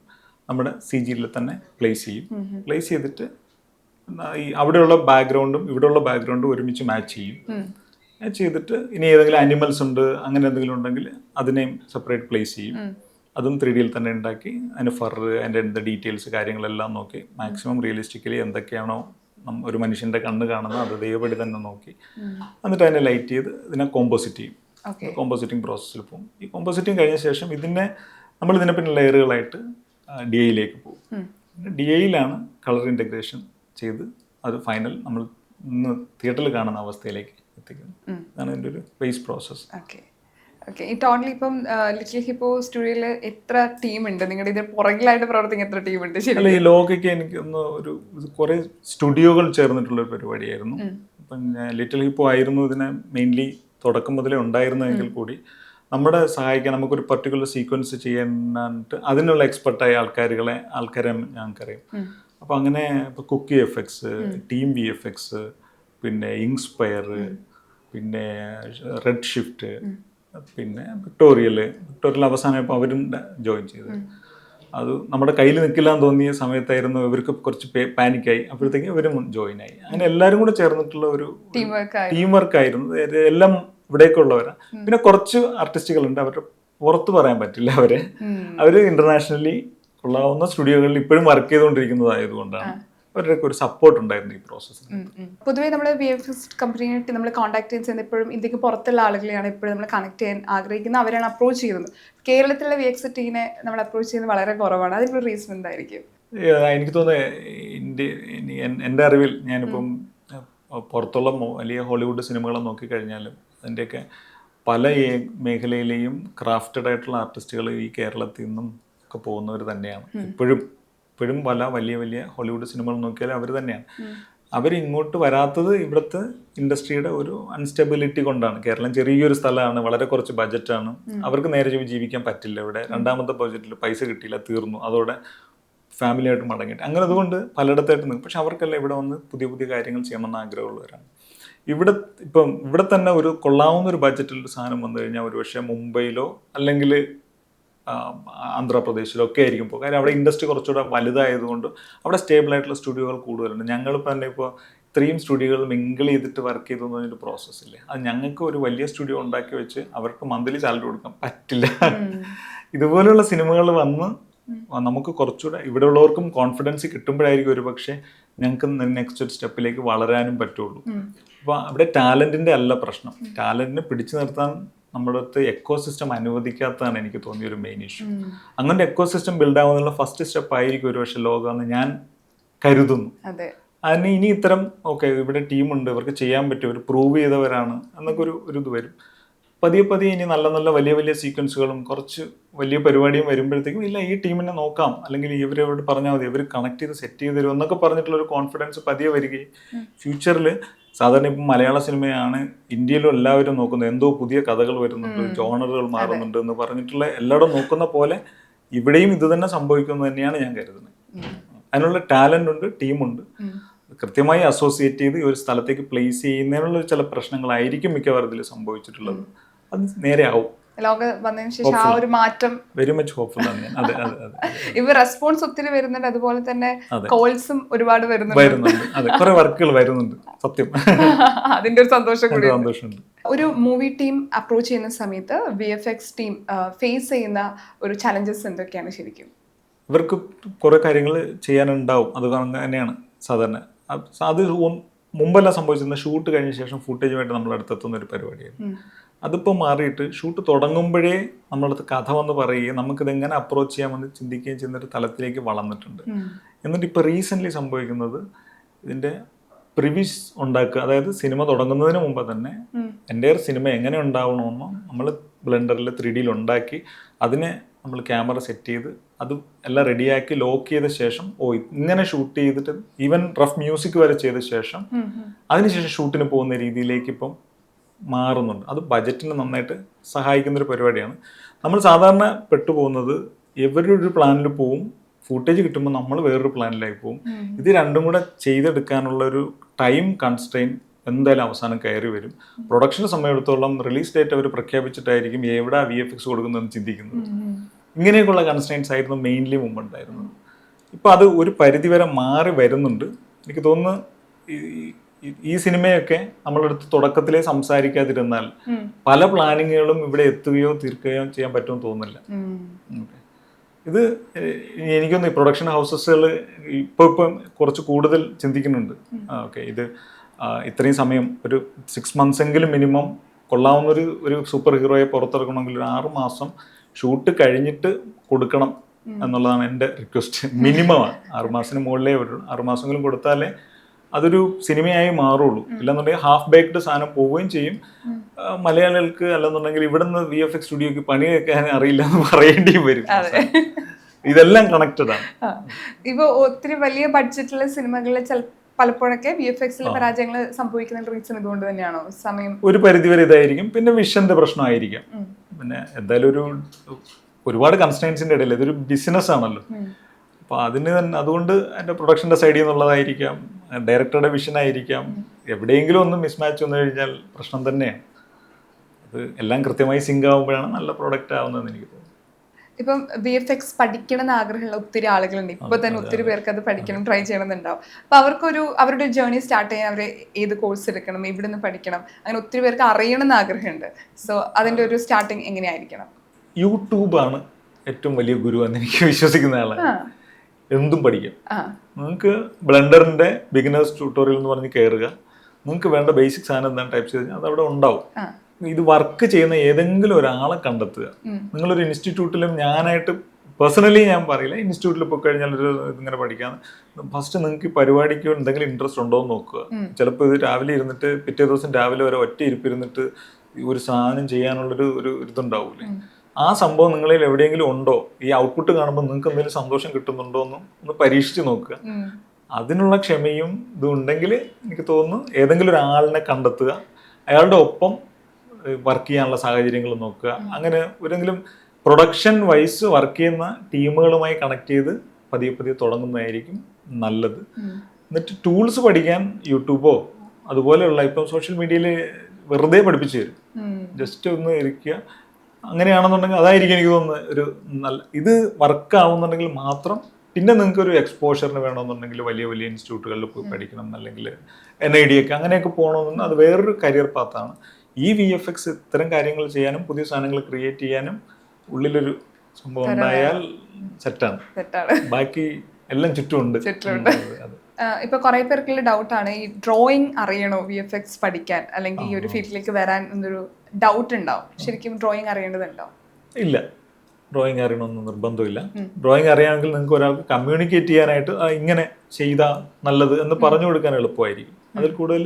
നമ്മുടെ CGയിൽ തന്നെ പ്ലേസ് ചെയ്യും. പ്ലേസ് ചെയ്തിട്ട് ഈ അവിടെയുള്ള ബാക്ക്ഗ്രൗണ്ടും ഇവിടെയുള്ള ബാക്ക്ഗ്രൗണ്ടും ഒരുമിച്ച് മാച്ച് ചെയ്യും. ചെയ്തിട്ട് ഇനി ഏതെങ്കിലും ആനിമൽസ് ഉണ്ട് അങ്ങനെ എന്തെങ്കിലും ഉണ്ടെങ്കിൽ അതിനെയും സെപ്പറേറ്റ് പ്ലേസ് ചെയ്യും. അതും 3Dയിൽ തന്നെ ഉണ്ടാക്കി അതിന് അതിൻ്റെ എന്ത് ഡീറ്റെയിൽസ് കാര്യങ്ങളെല്ലാം നോക്കി മാക്സിമം റിയലിസ്റ്റിക്കലി എന്തൊക്കെയാണോ ഒരു മനുഷ്യൻ്റെ കണ്ണ് കാണുന്നത് അത് ദൈവപടി തന്നെ നോക്കി എന്നിട്ട് അതിനെ ലൈറ്റ് ചെയ്ത് ഇതിനെ കോമ്പോസിറ്റ് ചെയ്യും. കോമ്പോസിറ്റിംഗ് പ്രോസസ്സിൽ പോകും. ഈ കോമ്പോസിറ്റിംഗ് കഴിഞ്ഞ ശേഷം നമ്മൾ ഇതിനെ പിന്നെ ലെയറുകളായിട്ട് DIയിലേക്ക് പോകും. DIയിലാണ് കളർ ഇൻ്റഗ്രേഷൻ ചെയ്ത് അത് ഫൈനൽ നമ്മൾ ഇന്ന് തിയേറ്ററിൽ കാണുന്ന അവസ്ഥയിലേക്ക് എത്തിക്കുന്നു. അതാണ് ഇതിൻ്റെ ഒരു ബേസ് പ്രോസസ്സ്. ഓക്കെ, ഈ ടോട്ടലി ഇപ്പം ലിറ്റിൽ ഹിപ്പോ സ്റ്റുഡിയോയിൽ എത്ര ടീമുണ്ട്? നിങ്ങളുടെ ഇത് പുറകിലായിട്ട് പ്രവർത്തിക്കുന്ന എത്ര ടീമുണ്ട്? അല്ല, ഈ ലോകയ്ക്ക് എനിക്ക് ഒരു കുറേ സ്റ്റുഡിയോകൾ ചേർന്നിട്ടുള്ള ഒരു പരിപാടിയായിരുന്നു. അപ്പം ലിറ്റിൽ ഹിപ്പോ ആയിരുന്നു ഇതിനെ മെയിൻലി തുടക്കം മുതലേ ഉണ്ടായിരുന്നെങ്കിൽ കൂടി നമ്മുടെ സഹായിക്കാൻ നമുക്കൊരു പർട്ടിക്കുലർ സീക്വൻസ് ചെയ്യാനായിട്ട് അതിനുള്ള എക്സ്പെർട്ടായ ആൾക്കാരെ ഞങ്ങൾക്കറിയാം. അപ്പോൾ അങ്ങനെ ഇപ്പോൾ കുക്കി എഫക്ട്സ്, ടീം VFX, പിന്നെ ഇങ്സ്പയർ, പിന്നെ റെഡ് ഷിഫ്റ്റ്, പിന്നെ വിക്ടോറിയൽ അവസാനമായപ്പോൾ അവരും ജോയിൻ ചെയ്ത്. അത് നമ്മുടെ കയ്യിൽ നിൽക്കില്ല എന്ന് തോന്നിയ സമയത്തായിരുന്നു ഇവർക്ക് കുറച്ച് പാനിക്കായി. അപ്പോഴത്തേക്ക് ഇവരും ജോയിൻ ആയി. അങ്ങനെ എല്ലാവരും കൂടെ ചേർന്നിട്ടുള്ള ഒരു ടീം വർക്ക് ആയിരുന്നു. എല്ലാം ഇവിടേക്കുള്ളവരാ. പിന്നെ കുറച്ച് ആർട്ടിസ്റ്റുകളുണ്ട്, അവരുടെ പുറത്ത് പറയാൻ പറ്റില്ല. അവർ ഇന്റർനാഷണലി കൊള്ളാവുന്ന സ്റ്റുഡിയോകളിൽ ഇപ്പോഴും വർക്ക് ചെയ്തുകൊണ്ടിരിക്കുന്നതായതുകൊണ്ടാണ് അവരുടെയൊക്കെ ഒരു സപ്പോർട്ട് ഉണ്ടായിരുന്നു ഈ പ്രോസസ്സിൽ. പൊതുവേ നമ്മൾ VFX കമ്പനിയായിട്ട് നമ്മൾ കോൺടാക്ട് ചെയ്യുന്നത് എപ്പോഴും ഇന്ത്യക്ക് പുറത്തുള്ള ആളുകളെയാണ് എപ്പോഴും നമ്മൾ കണക്ട് ചെയ്യാൻ ആഗ്രഹിക്കുന്നത്, അവരാണ് അപ്രോച്ച് ചെയ്യുന്നത്. കേരളത്തിലെ VFX ടീമിനെ നമ്മൾ അപ്രോച്ച് ചെയ്യുന്നത് വളരെ കുറവാണ്. അതിനൊരു റീസൺ എന്തായിരിക്കും? എനിക്ക് തോന്നുന്നത് എൻ്റെ അറിവിൽ ഞാനിപ്പം പുറത്തുള്ള വലിയ ഹോളിവുഡ് സിനിമകളെ നോക്കിക്കഴിഞ്ഞാലും അതിൻ്റെയൊക്കെ പല മേഖലയിലെയും ക്രാഫ്റ്റഡ് ആയിട്ടുള്ള ആർട്ടിസ്റ്റുകൾ ഈ കേരളത്തിൽ നിന്നും ഒക്കെ പോകുന്നവർ തന്നെയാണ്. ഇപ്പോഴും പല വലിയ ഹോളിവുഡ് സിനിമകൾ നോക്കിയാൽ അവർ തന്നെയാണ്. അവരിങ്ങോട്ട് വരാത്തത് ഇവിടുത്തെ ഇൻഡസ്ട്രിയുടെ ഒരു അൺസ്റ്റെബിലിറ്റി കൊണ്ടാണ്. കേരളം ചെറിയൊരു സ്ഥലമാണ്, വളരെ കുറച്ച് ബഡ്ജറ്റാണ്, അവർക്ക് നേരെ ജീവിക്കാൻ പറ്റില്ല. ഇവിടെ രണ്ടാമത്തെ ബഡ്ജറ്റിൽ പൈസ കിട്ടിയില്ല, തീർന്നു, അതോടെ ഫാമിലിയായിട്ട് മടങ്ങിയിട്ട് അങ്ങനെ അതുകൊണ്ട് പലയിടത്തായിട്ട് നിൽക്കും. പക്ഷെ അവർക്കെല്ലാം ഇവിടെ വന്ന് പുതിയ കാര്യങ്ങൾ ചെയ്യണമെന്ന് ആഗ്രഹമുള്ളവരാണ്. ഇവിടെ തന്നെ ഒരു കൊള്ളാവുന്ന ഒരു ബഡ്ജറ്റിൽ ഒരു സാധനം വന്നു കഴിഞ്ഞാൽ ഒരുപക്ഷെ മുംബൈയിലോ അല്ലെങ്കിൽ ആന്ധ്രാപ്രദേശിലോ ഒക്കെ ആയിരിക്കും പോകും. കാര്യം അവിടെ ഇൻഡസ്ട്രി കുറച്ചുകൂടെ വലുതായതുകൊണ്ട് അവിടെ സ്റ്റേബിൾ ആയിട്ടുള്ള സ്റ്റുഡിയോകൾ കൂടുതലുണ്ട്. ഞങ്ങളിപ്പോൾ തന്നെ ഇപ്പോൾ ഇത്രയും സ്റ്റുഡിയോകൾ മിങ്കിൾ ചെയ്തിട്ട് വർക്ക് ചെയ്തു എന്നൊരു പ്രോസസ്സില്ലേ, അത് ഞങ്ങൾക്ക് ഒരു വലിയ സ്റ്റുഡിയോ ഉണ്ടാക്കി വെച്ച് അവർക്ക് മന്ത്ലി സാലറി കൊടുക്കാൻ പറ്റില്ല. ഇതുപോലെയുള്ള സിനിമകൾ വന്ന് നമുക്ക് കുറച്ചുകൂടെ ഇവിടെ ഉള്ളവർക്കും കോൺഫിഡൻസ് കിട്ടുമ്പോഴായിരിക്കും ഒരു പക്ഷേ ഞങ്ങൾക്ക് നെക്സ്റ്റ് ഒരു സ്റ്റെപ്പിലേക്ക് വളരാനും പറ്റുള്ളൂ. അപ്പോൾ അവിടെ ടാലൻറ്റിൻ്റെ അല്ല പ്രശ്നം, ടാലൻറ്റിനെ പിടിച്ചു നിർത്താൻ നമ്മുടെ അടുത്ത് എക്കോ സിസ്റ്റം അനുവദിക്കാത്തതാണ് എനിക്ക് തോന്നിയൊരു മെയിൻ ഇഷ്യൂ. അങ്ങനെ എക്കോ സിസ്റ്റം ബിൽഡ് ആവുന്നുള്ള ഫസ്റ്റ് സ്റ്റെപ്പ് ആയിരിക്കും ഒരു പക്ഷേ ലോകമെന്ന് ഞാൻ കരുതുന്നു. അതിന് ഇനി ഇത്തരം ഇവിടെ ടീമുണ്ട്, ഇവർക്ക് ചെയ്യാൻ പറ്റും, ഇവർ പ്രൂവ് ചെയ്തവരാണ് എന്നൊക്കെ ഒരു ഇത് വരും. പതിയെ ഇനി നല്ല വലിയ സീക്വൻസുകളും കുറച്ച് വലിയ പരിപാടിയും വരുമ്പോഴത്തേക്കും ഇല്ല ഈ ടീമിനെ നോക്കാം, അല്ലെങ്കിൽ ഇവരോട് പറഞ്ഞാൽ മതി, ഇവർ കണക്ട് ചെയ്ത് സെറ്റ് ചെയ്ത് തരും എന്നൊക്കെ പറഞ്ഞിട്ടുള്ളൊരു കോൺഫിഡൻസ് പതിയെ വരികയും ഫ്യൂച്ചറിൽ സാധാരണ ഇപ്പം മലയാള സിനിമയാണ് ഇന്ത്യയിലും എല്ലാവരും നോക്കുന്നത്, എന്തോ പുതിയ കഥകൾ വരുന്നുണ്ട്, ജോണറുകൾ മാറുന്നുണ്ട് എന്ന് പറഞ്ഞിട്ടുള്ള എല്ലായിടും നോക്കുന്ന പോലെ ഇവിടെയും ഇത് തന്നെ സംഭവിക്കുന്നത് തന്നെയാണ് ഞാൻ കരുതുന്നത്. അതിനുള്ള ടാലൻ്റ് ഉണ്ട്, ടീമുണ്ട്, കൃത്യമായി അസോസിയേറ്റ് ചെയ്ത് ഒരു സ്ഥലത്തേക്ക് പ്ലേസ് ചെയ്യുന്നതിനുള്ള ചില പ്രശ്നങ്ങളായിരിക്കും മിക്കവാറും ഇതിൽ സംഭവിച്ചിട്ടുള്ളത്. അത് നേരെ ആവും. ലോകം വന്നതിന് ശേഷം ആ ഒരു മാറ്റം വെരി മച്ച് ഹോപ്പ്ഫുൾ ആണ് ഞാൻ. അതെ ഇവ റെസ്പോൺസ് ഒത്തിരി വരുന്നുണ്ട്, അതുപോലെ തന്നെ കോൾസും ഒരുപാട് വരുന്നുണ്ട്. അതെ, കുറെ വർക്കുകൾ വരുന്നുണ്ട്, സത്യം. അതിന്റെ ഒരു സന്തോഷമുണ്ട്. ഒരു മൂവി ടീം അപ്രോച്ച് ചെയ്യുന്ന സമയത്ത് VFX ടീം ഫേസ് ചെയ്യുന്ന ഒരു ചലഞ്ചസ് എന്തൊക്കെയാണ് ശരിക്കും? ഇവർക്ക് കുറെ കാര്യങ്ങൾ ചെയ്യാനുണ്ടാവും, അത് തന്നെയാണ് സാധാരണ. അത് മുമ്പെല്ലാം സംഭവിച്ചിരുന്ന ഷൂട്ട് കഴിഞ്ഞ ശേഷം ഫുട്ടേജുമായിട്ട് നമ്മൾ അടുത്തെത്തുന്ന ഒരു പരിപാടിയായിരുന്നു. അതിപ്പോൾ മാറിയിട്ട് ഷൂട്ട് തുടങ്ങുമ്പോഴേ നമ്മളടുത്ത് കഥ വന്ന് പറയുകയും നമുക്കിതെങ്ങനെ അപ്രോച്ച് ചെയ്യാമെന്ന് ചിന്തിക്കുകയും ചെയ്യുന്നൊരു തലത്തിലേക്ക് വളർന്നിട്ടുണ്ട്. എന്നിട്ട് ഇപ്പോൾ റീസെൻ്റ്ലി സംഭവിക്കുന്നത് ഇതിൻ്റെ പ്രിവ്യൂസ് ഉണ്ടാക്കുക, അതായത് സിനിമ തുടങ്ങുന്നതിന് മുമ്പ് തന്നെ എൻ്റെ സിനിമ എങ്ങനെ ഉണ്ടാവണമെന്നോ നമ്മൾ ബ്ലെൻഡറിൽ 3D ഉണ്ടാക്കി അതിനെ നമ്മൾ ക്യാമറ സെറ്റ് ചെയ്ത് അത് എല്ലാം റെഡിയാക്കി ലോക്ക് ചെയ്ത ശേഷം ഇങ്ങനെ ഷൂട്ട് ചെയ്തിട്ട് ഈവൻ റഫ് മ്യൂസിക് വരെ ചെയ്ത ശേഷം അതിനുശേഷം ഷൂട്ടിന് പോകുന്ന രീതിയിലേക്ക് ഇപ്പം മാറുന്നുണ്ട്. അത് ബജറ്റിന് നന്നായിട്ട് സഹായിക്കുന്നൊരു പരിപാടിയാണ്. നമ്മൾ സാധാരണ പെട്ടുപോകുന്നത് ഇവരൊരു പ്ലാനിൽ പോവും, ഫുട്ടേജ് കിട്ടുമ്പോൾ നമ്മൾ വേറൊരു പ്ലാനിലായി പോവും. ഇത് രണ്ടും കൂടെ ചെയ്തെടുക്കാനുള്ള ഒരു ടൈം കൺസ്ട്രെയിൻ എന്തായാലും അവസാനം കയറി വരും. പ്രൊഡക്ഷന് സമയത്തോളം റിലീസ് ഡേറ്റ് അവർ പ്രഖ്യാപിച്ചിട്ടായിരിക്കും എവിടെ VFX കൊടുക്കുന്നതെന്ന് ചിന്തിക്കുന്നത്. ഇങ്ങനെയൊക്കെയുള്ള കൺസ്ട്രെയിൻസ് ആയിരുന്നു മെയിൻലി മുമ്പുണ്ടായിരുന്നത്. ഇപ്പോൾ അത് ഒരു പരിധിവരെ മാറി വരുന്നുണ്ട്. എനിക്ക് തോന്നുന്നു ഈ സിനിമയൊക്കെ നമ്മളെടുത്ത് തുടക്കത്തിലേ സംസാരിക്കാതിരുന്നാൽ പല പ്ലാനിങ്ങുകളും ഇവിടെ എത്തുകയോ തീർക്കുകയോ ചെയ്യാൻ പറ്റുമെന്ന് തോന്നുന്നില്ല. ഇത് എനിക്കൊന്ന് ഈ പ്രൊഡക്ഷൻ ഹൗസസുകൾ ഇപ്പം കുറച്ച് കൂടുതൽ ചിന്തിക്കുന്നുണ്ട്. ഇത് ഇത്രയും സമയം ഒരു 6 months എങ്കിലും മിനിമം കൊള്ളാവുന്നൊരു സൂപ്പർ ഹീറോയെ പുറത്തിറക്കണമെങ്കിൽ ഒരു 6 മാസം ഷൂട്ട് കഴിഞ്ഞിട്ട് കൊടുക്കണം എന്നുള്ളതാണ് എൻ്റെ റിക്വസ്റ്റ്. മിനിമമാണ് 6 മാസത്തിന് മുകളിലേ വരുള്ളൂ. 6 മാസമെങ്കിലും കൊടുത്താലേ അതൊരു സിനിമയായി മാറുള്ളൂ. ഇല്ലെന്നുണ്ടെങ്കിൽ ഹാഫ് ബേക്ക്ഡ് സാധനം പോവുകയും ചെയ്യും. മലയാളികൾക്ക് അല്ലെന്നുണ്ടെങ്കിൽ ഇവിടുന്ന് VFX സ്റ്റുഡിയോക്ക് പണി വെക്കാൻ അറിയില്ല എന്ന് പറയേണ്ടി വരും. ഇതെല്ലാം കണക്റ്റഡ് ആണ്. ഇപ്പൊ ഒത്തിരി വലിയ ബഡ്ജറ്റുള്ള സിനിമകളിൽ പലപ്പോഴൊക്കെ VFX-ൽ പരാജയങ്ങൾ സംഭവിക്കുന്ന റീസൺ ഇതുകൊണ്ട് തന്നെയാണോ? സമയം ഒരു പരിധിവരെ ഇതായിരിക്കും. പിന്നെ വിഷന്റെ പ്രശ്നമായിരിക്കാം. പിന്നെ എന്തായാലും ഒരുപാട് കൺസ്ട്രെയിൻസിന്റെ ഇടയിൽ ഇതൊരു ബിസിനസ് ആണല്ലോ. അപ്പൊ അതിന് തന്നെ അതുകൊണ്ട് എൻ്റെ പ്രൊഡക്ഷന്റെ സൈഡിൽ നിന്നുള്ളതായിരിക്കാം, ഡയറക്ടറുടെ വിഷൻ ആയിരിക്കാം. എവിടെയെങ്കിലും ഒന്ന് മിസ്മാച്ച് വന്നു കഴിഞ്ഞാൽ പ്രശ്നം തന്നെയാണ്. അത് എല്ലാം കൃത്യമായി സിങ്ക് ആവുമ്പോഴാണ് നല്ല പ്രൊഡക്റ്റ് ആവുന്നതെന്ന് എനിക്ക് തോന്നുന്നു. ഇപ്പം VFX പഠിക്കണം എന്ന് ആഗ്രഹമുള്ള ഒത്തിരി ആളുകളുണ്ട്. ഇപ്പൊ തന്നെ ഒത്തിരി പേർക്ക് അത് പഠിക്കണം, ട്രൈ ചെയ്യണമെന്നുണ്ടാവും. അപ്പൊ അവരുടെ ജേർണി സ്റ്റാർട്ട് ചെയ്യാൻ അവർ ഏത് കോഴ്സ് എടുക്കണം, എവിടെ നിന്ന് പഠിക്കണം, അങ്ങനെ ഒത്തിരി പേർക്ക് അറിയണം എന്ന് ആഗ്രഹമുണ്ട്. സോ അതിന്റെ ഒരു സ്റ്റാർട്ടിങ് എങ്ങനെയായിരിക്കണം? യൂട്യൂബാണ് ഏറ്റവും വലിയ ഗുരു എന്ന് എനിക്ക് വിശ്വസിക്കുന്ന ആളാണ്. എന്തും പഠിക്കാം. നിങ്ങൾക്ക് ബ്ലെൻഡറിന്റെ ബിഗിനേഴ്സ് ട്യൂട്ടോറിയൽ എന്ന് പറഞ്ഞ് കയറുക, നിങ്ങൾക്ക് വേണ്ട ബേസിക് സാധനം എന്താണ് ടൈപ്പ് ചെയ്ത് കഴിഞ്ഞാൽ അത് അവിടെ ഉണ്ടാവും. ഇത് വർക്ക് ചെയ്യുന്ന ഏതെങ്കിലും ഒരാളെ കണ്ടെത്തുക. നിങ്ങളൊരു ഇൻസ്റ്റിറ്റ്യൂട്ടിലും, ഞാനായിട്ട് പേഴ്സണലി ഞാൻ പറയില്ല, ഇൻസ്റ്റിറ്റ്യൂട്ടിൽ പോയി കഴിഞ്ഞാൽ ഒരു ഇതിങ്ങനെ പഠിക്കാൻ ഫസ്റ്റ് നിങ്ങൾക്ക് ഈ പരിപാടിക്ക് എന്തെങ്കിലും ഇൻട്രസ്റ്റ് ഉണ്ടോ എന്ന് നോക്കുക. ചിലപ്പോൾ ഇത് രാവിലെ ഇരുന്നിട്ട് പിറ്റേ ദിവസം രാവിലെ വരെ ഒറ്റ ഇരിപ്പിരുന്നിട്ട് ഒരു സാധനം ചെയ്യാനുള്ളൊരു ഇതുണ്ടാവൂലേ, ആ സംഭവം നിങ്ങളിൽ എവിടെയെങ്കിലും ഉണ്ടോ? ഈ ഔട്ട്പുട്ട് കാണുമ്പോൾ നിങ്ങൾക്ക് എന്തെങ്കിലും സന്തോഷം കിട്ടുന്നുണ്ടോ എന്നും ഒന്ന് പരീക്ഷിച്ച് നോക്കുക. അതിനുള്ള ക്ഷമയും ഇതും ഉണ്ടെങ്കിൽ എനിക്ക് തോന്നുന്നു ഏതെങ്കിലും ഒരാളിനെ കണ്ടെത്തുക, അയാളുടെ ഒപ്പം വർക്ക് ചെയ്യാനുള്ള സാഹചര്യങ്ങൾ നോക്കുക. അങ്ങനെ ഒരെങ്കിലും പ്രൊഡക്ഷൻ വൈസ് വർക്ക് ചെയ്യുന്ന ടീമുകളുമായി കണക്ട് ചെയ്ത് പതിയെ പതിയെ തുടങ്ങുന്നതായിരിക്കും നല്ലത്. എന്നിട്ട് ടൂൾസ് പഠിക്കാൻ യൂട്യൂബോ അതുപോലെയുള്ള ഇപ്പം സോഷ്യൽ മീഡിയയിൽ വെറുതെ പഠിപ്പിച്ചു തരും. ജസ്റ്റ് ഒന്ന് ഇരിക്കുക. അങ്ങനെയാണെന്നുണ്ടെങ്കിൽ അതായിരിക്കും എനിക്ക് തോന്നുന്നത് ഒരു നല്ല ഇത് വർക്ക് ആവുന്നുണ്ടെങ്കിൽ മാത്രം. പിന്നെ നിങ്ങൾക്ക് ഒരു എക്സ്പോഷറിന് വേണമെന്നുണ്ടെങ്കിൽ വലിയ വലിയ ഇൻസ്റ്റിറ്റ്യൂട്ടുകളിൽ പോയി പഠിക്കണം, അല്ലെങ്കിൽ NID ഒക്കെ അങ്ങനെയൊക്കെ പോകണമെന്നുണ്ടെങ്കിൽ അത് വേറൊരു കരിയർ പാത്താണ്. ഈ VFX ഇത്തരം കാര്യങ്ങൾ ചെയ്യാനും പുതിയ സാധനങ്ങൾ ക്രിയേറ്റ് ചെയ്യാനും ഉള്ളിലൊരു സംഭവം ഉണ്ടായാൽ സെറ്റാണ്. ബാക്കി എല്ലാം ചുറ്റുമുണ്ട്. ഇപ്പൊ കുറെ പേർക്കുള്ള ഡൗട്ടാണ്, ഈ ഡ്രോയിങ് അറിയണോ VFX പഠിക്കാൻ, അല്ലെങ്കിൽ ഈ ഒരു ഫീൽഡിലേക്ക് വരാൻ എന്നൊരു ഡൗട്ട് ഉണ്ടാവും. ശരിക്കും ഡ്രോയിങ് അറിയേണ്ടതുണ്ടോ? ഇല്ല, ഡ്രോയിങ് അറിയണമെന്ന് നിർബന്ധമില്ല. ഡ്രോയിങ് അറിയാമെങ്കിൽ നിങ്ങൾക്ക് ഒരാൾക്ക് കമ്മ്യൂണിക്കേറ്റ് ചെയ്യാനായിട്ട് ഇങ്ങനെ ചെയ്താൽ നല്ലത് എന്ന് പറഞ്ഞു കൊടുക്കാൻ എളുപ്പമായിരിക്കും. അതിൽ കൂടുതൽ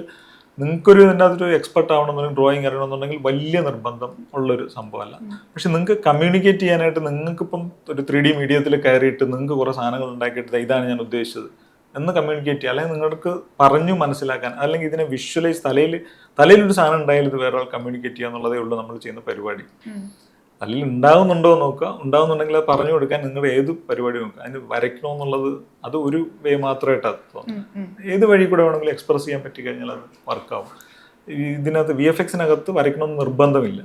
നിങ്ങൾക്കൊരു ഇതിനകത്തൊരു എക്സ്പെർട്ട് ആവണമെന്നുണ്ടെങ്കിൽ ഡ്രോയിങ് അറിയണമെന്നുണ്ടെങ്കിൽ വലിയ നിർബന്ധം ഉള്ളൊരു സംഭവമല്ല. പക്ഷെ നിങ്ങൾക്ക് കമ്മ്യൂണിക്കേറ്റ് ചെയ്യാനായിട്ട് നിങ്ങൾക്കിപ്പം ഒരു 3D മീഡിയത്തിൽ കയറിയിട്ട് നിങ്ങൾക്ക് കുറേ സാധനങ്ങൾ ഉണ്ടാക്കിയിട്ട് ഇതാണ് ഞാൻ ഉദ്ദേശിച്ചത് എന്ന് കമ്മ്യൂണിക്കേറ്റ് ചെയ്യുക, അല്ലെങ്കിൽ നിങ്ങൾക്ക് പറഞ്ഞു മനസ്സിലാക്കാൻ, അല്ലെങ്കിൽ ഇതിനെ വിഷ്വലൈസ് തലയിലൊരു സാധനം ഉണ്ടായാലും ഇത് വേറെ ആൾ കമ്മ്യൂണിക്കേറ്റ് ചെയ്യുക എന്നുള്ളതേ ഉള്ളൂ നമ്മൾ ചെയ്യുന്ന പരിപാടി. തലയിൽ ഉണ്ടാകുന്നുണ്ടോ എന്ന് നോക്കുക. ഉണ്ടാകുന്നുണ്ടെങ്കിൽ അത് പറഞ്ഞു കൊടുക്കാൻ നിങ്ങളുടെ ഏത് പരിപാടി നോക്കുക. അതിന് വരയ്ക്കണമെന്നുള്ളത് അത് ഒരു വേ മാത്രമായിട്ടാണ് തോന്നുന്നത്. ഏത് വഴി കൂടെ വേണമെങ്കിലും എക്സ്പ്രസ് ചെയ്യാൻ പറ്റി കഴിഞ്ഞാൽ അത് വർക്കാവും. ഇതിനകത്ത് VFX-നകത്ത് വരയ്ക്കണമെന്ന് നിർബന്ധമില്ല.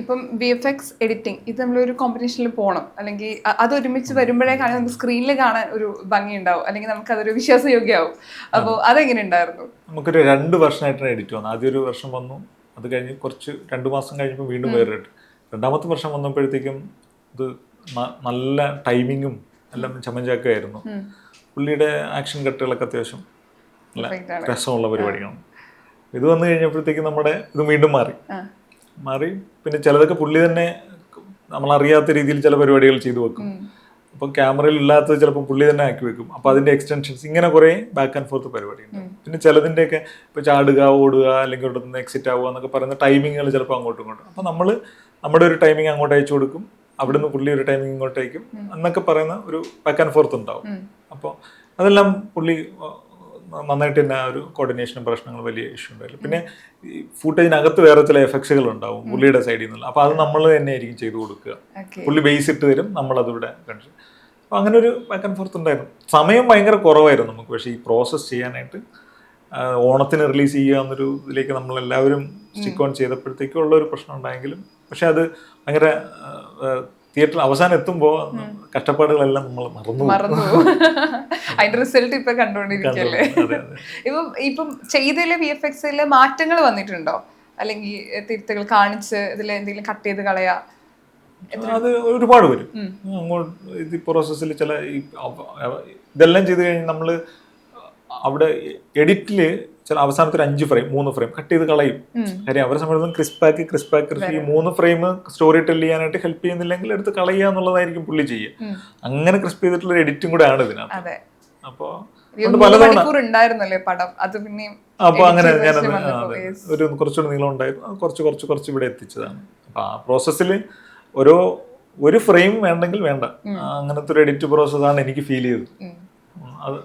ഇപ്പം VFX എഡിറ്റിംഗ് ഇത് നമ്മളൊരു കോമ്പറ്റീഷനിൽ പോകണം, അല്ലെങ്കിൽ അത് ഒരുമിച്ച് വരുമ്പോഴേക്കാണ് നമുക്ക് സ്ക്രീനിൽ കാണാൻ ഒരു ഭംഗി ഉണ്ടാവും, അല്ലെങ്കിൽ നമുക്ക് അതൊരു വിശ്വാസയോഗ്യമാവും. അപ്പോൾ അതെങ്ങനെ ഉണ്ടായിരുന്നു? നമുക്കൊരു 2 വർഷമായിട്ടാണ് എഡിറ്റ് വന്നത്. ആദ്യം ഒരു വർഷം വന്നു, അത് കഴിഞ്ഞ് 2 മാസം കഴിഞ്ഞപ്പോൾ വീണ്ടും വേറെ ഇട്ട്. 2ാമത്തെ വർഷം വന്നപ്പോഴത്തേക്കും ഇത് നല്ല ടൈമിങ്ങും എല്ലാം ചമഞ്ചാക്കായിരുന്നു. പുള്ളിയുടെ ആക്ഷൻ കട്ടുകളൊക്കെ അത്യാവശ്യം നല്ല രസമുള്ള പരിപാടിയാണ്. ഇത് വന്നു കഴിഞ്ഞപ്പോഴത്തേക്കും നമ്മുടെ ഇത് വീണ്ടും മാറി. പിന്നെ ചിലതൊക്കെ പുള്ളി തന്നെ നമ്മളറിയാത്ത രീതിയിൽ ചില പരിപാടികൾ ചെയ്തു വെക്കും. അപ്പം ക്യാമറയിൽ ഇല്ലാത്തത് ചിലപ്പോൾ പുള്ളി തന്നെ ആക്കി വെക്കും. അപ്പോൾ അതിൻ്റെ എക്സ്റ്റൻഷൻസ് ഇങ്ങനെ കുറേ ബാക്ക് ആൻഡ് ഫോർത്ത് പരിപാടിയുണ്ട്. പിന്നെ ചിലതിൻ്റെയൊക്കെ ഇപ്പോൾ ചാടുക, ഓടുക, അല്ലെങ്കിൽ ഇവിടെ നിന്ന് എക്സിറ്റ് ആവുക എന്നൊക്കെ പറയുന്ന ടൈമിങ്ങുകൾ ചിലപ്പോൾ അങ്ങോട്ടും ഇങ്ങോട്ടും. അപ്പോൾ നമ്മൾ നമ്മുടെ ഒരു ടൈമിങ് അങ്ങോട്ട് അയച്ചു കൊടുക്കും, അവിടുന്ന് പുള്ളി ഒരു ടൈമിങ് ഇങ്ങോട്ട് അയക്കും എന്നൊക്കെ പറയുന്ന ഒരു ബാക്ക് ആൻഡ് ഫോർത്ത് ഉണ്ടാവും. അപ്പോൾ അതെല്ലാം പുള്ളി നന്നായിട്ട് തന്നെ ആ ഒരു കോർഡിനേഷനും പ്രശ്നങ്ങൾ വലിയ ഇഷ്യൂ ഉണ്ടായില്ല. പിന്നെ ഈ ഫൂട്ടേജിനകത്ത് വേറെ ചില എഫക്ട്സുകൾ ഉണ്ടാവും പുള്ളിയുടെ സൈഡിൽ നിന്നുള്ള. അപ്പോൾ അത് നമ്മൾ തന്നെ ആയിരിക്കും ചെയ്തു കൊടുക്കുക. പുള്ളി ബേസ് ഇട്ട് തരും, നമ്മളതിവിടെ കണ്ടു. അപ്പോൾ അങ്ങനെ ഒരു ബാക്ക് ആൻഡ് ഫോർത്ത് ഉണ്ടായിരുന്നു. സമയം ഭയങ്കര കുറവായിരുന്നു നമുക്ക്. പക്ഷേ ഈ പ്രോസസ്സ് ചെയ്യാനായിട്ട് ഓണത്തിന് റിലീസ് ചെയ്യുക എന്നൊരു ഇതിലേക്ക് നമ്മളെല്ലാവരും സ്റ്റിക്ക് ഓൺ ചെയ്തപ്പോഴത്തേക്കും ഉള്ളൊരു പ്രശ്നം ഉണ്ടായെങ്കിലും, പക്ഷെ അത് ഭയങ്കര തിയേറ്ററിൽ അവസാനം എത്തുമ്പോൾ കഷ്ടപ്പാടുകളെല്ലാം നമ്മൾ മറന്നു. അതിന്റെ റിസൾട്ട് ഇപ്പൊ കണ്ടുകൊണ്ടിരിക്കല്ലേ. ഇപ്പം ചെയ്തതിലെ VFX-ല് മാറ്റങ്ങൾ വന്നിട്ടുണ്ടോ, അല്ലെങ്കിൽ തിരുത്തുകൾ കാണിച്ച് ഇതിൽ എന്തെങ്കിലും കട്ട് ചെയ്ത് കളയാ? അത് ഒരുപാട് വരും. അങ്ങോട്ട് ഇത് പ്രോസസ്സിൽ ചില ഇതെല്ലാം ചെയ്ത് കഴിഞ്ഞ് നമ്മൾ അവിടെ എഡിറ്റില് ചില അവസാനത്തെ 5 ഫ്രെയിം 3 ഫ്രെയിം കട്ട് ചെയ്ത് കളയും. കാര്യം അവരെ സംബന്ധിച്ചും ക്രിസ്പാക്കി ഈ 3 ഫ്രെയിം സ്റ്റോറി ടെൽ ചെയ്യാനായിട്ട് ഹെൽപ്പ് ചെയ്യുന്നില്ലെങ്കിൽ എടുത്ത് കളയുക എന്നുള്ളതായിരിക്കും പുള്ളി ചെയ്യുക. അങ്ങനെ ക്രിസ്പ് ചെയ്തിട്ടുള്ള എഡിറ്റും കൂടെ ആണ് ഇതിനകത്ത്. അപ്പോൾ അപ്പൊ അങ്ങനെ ഞാൻ ഒരു കുറച്ചുകൂടി നീളം ഉണ്ടായിരുന്നു, കുറച്ച് ഇവിടെ എത്തിച്ചതാണ്. അപ്പൊ ആ പ്രോസസ്സിൽ ഒരു ഫ്രെയിം വേണ്ടെങ്കിൽ വേണ്ട, അങ്ങനത്തെ ഒരു എഡിറ്റ് പ്രോസസ്സാണ് എനിക്ക് ഫീൽ ചെയ്തത്. അത്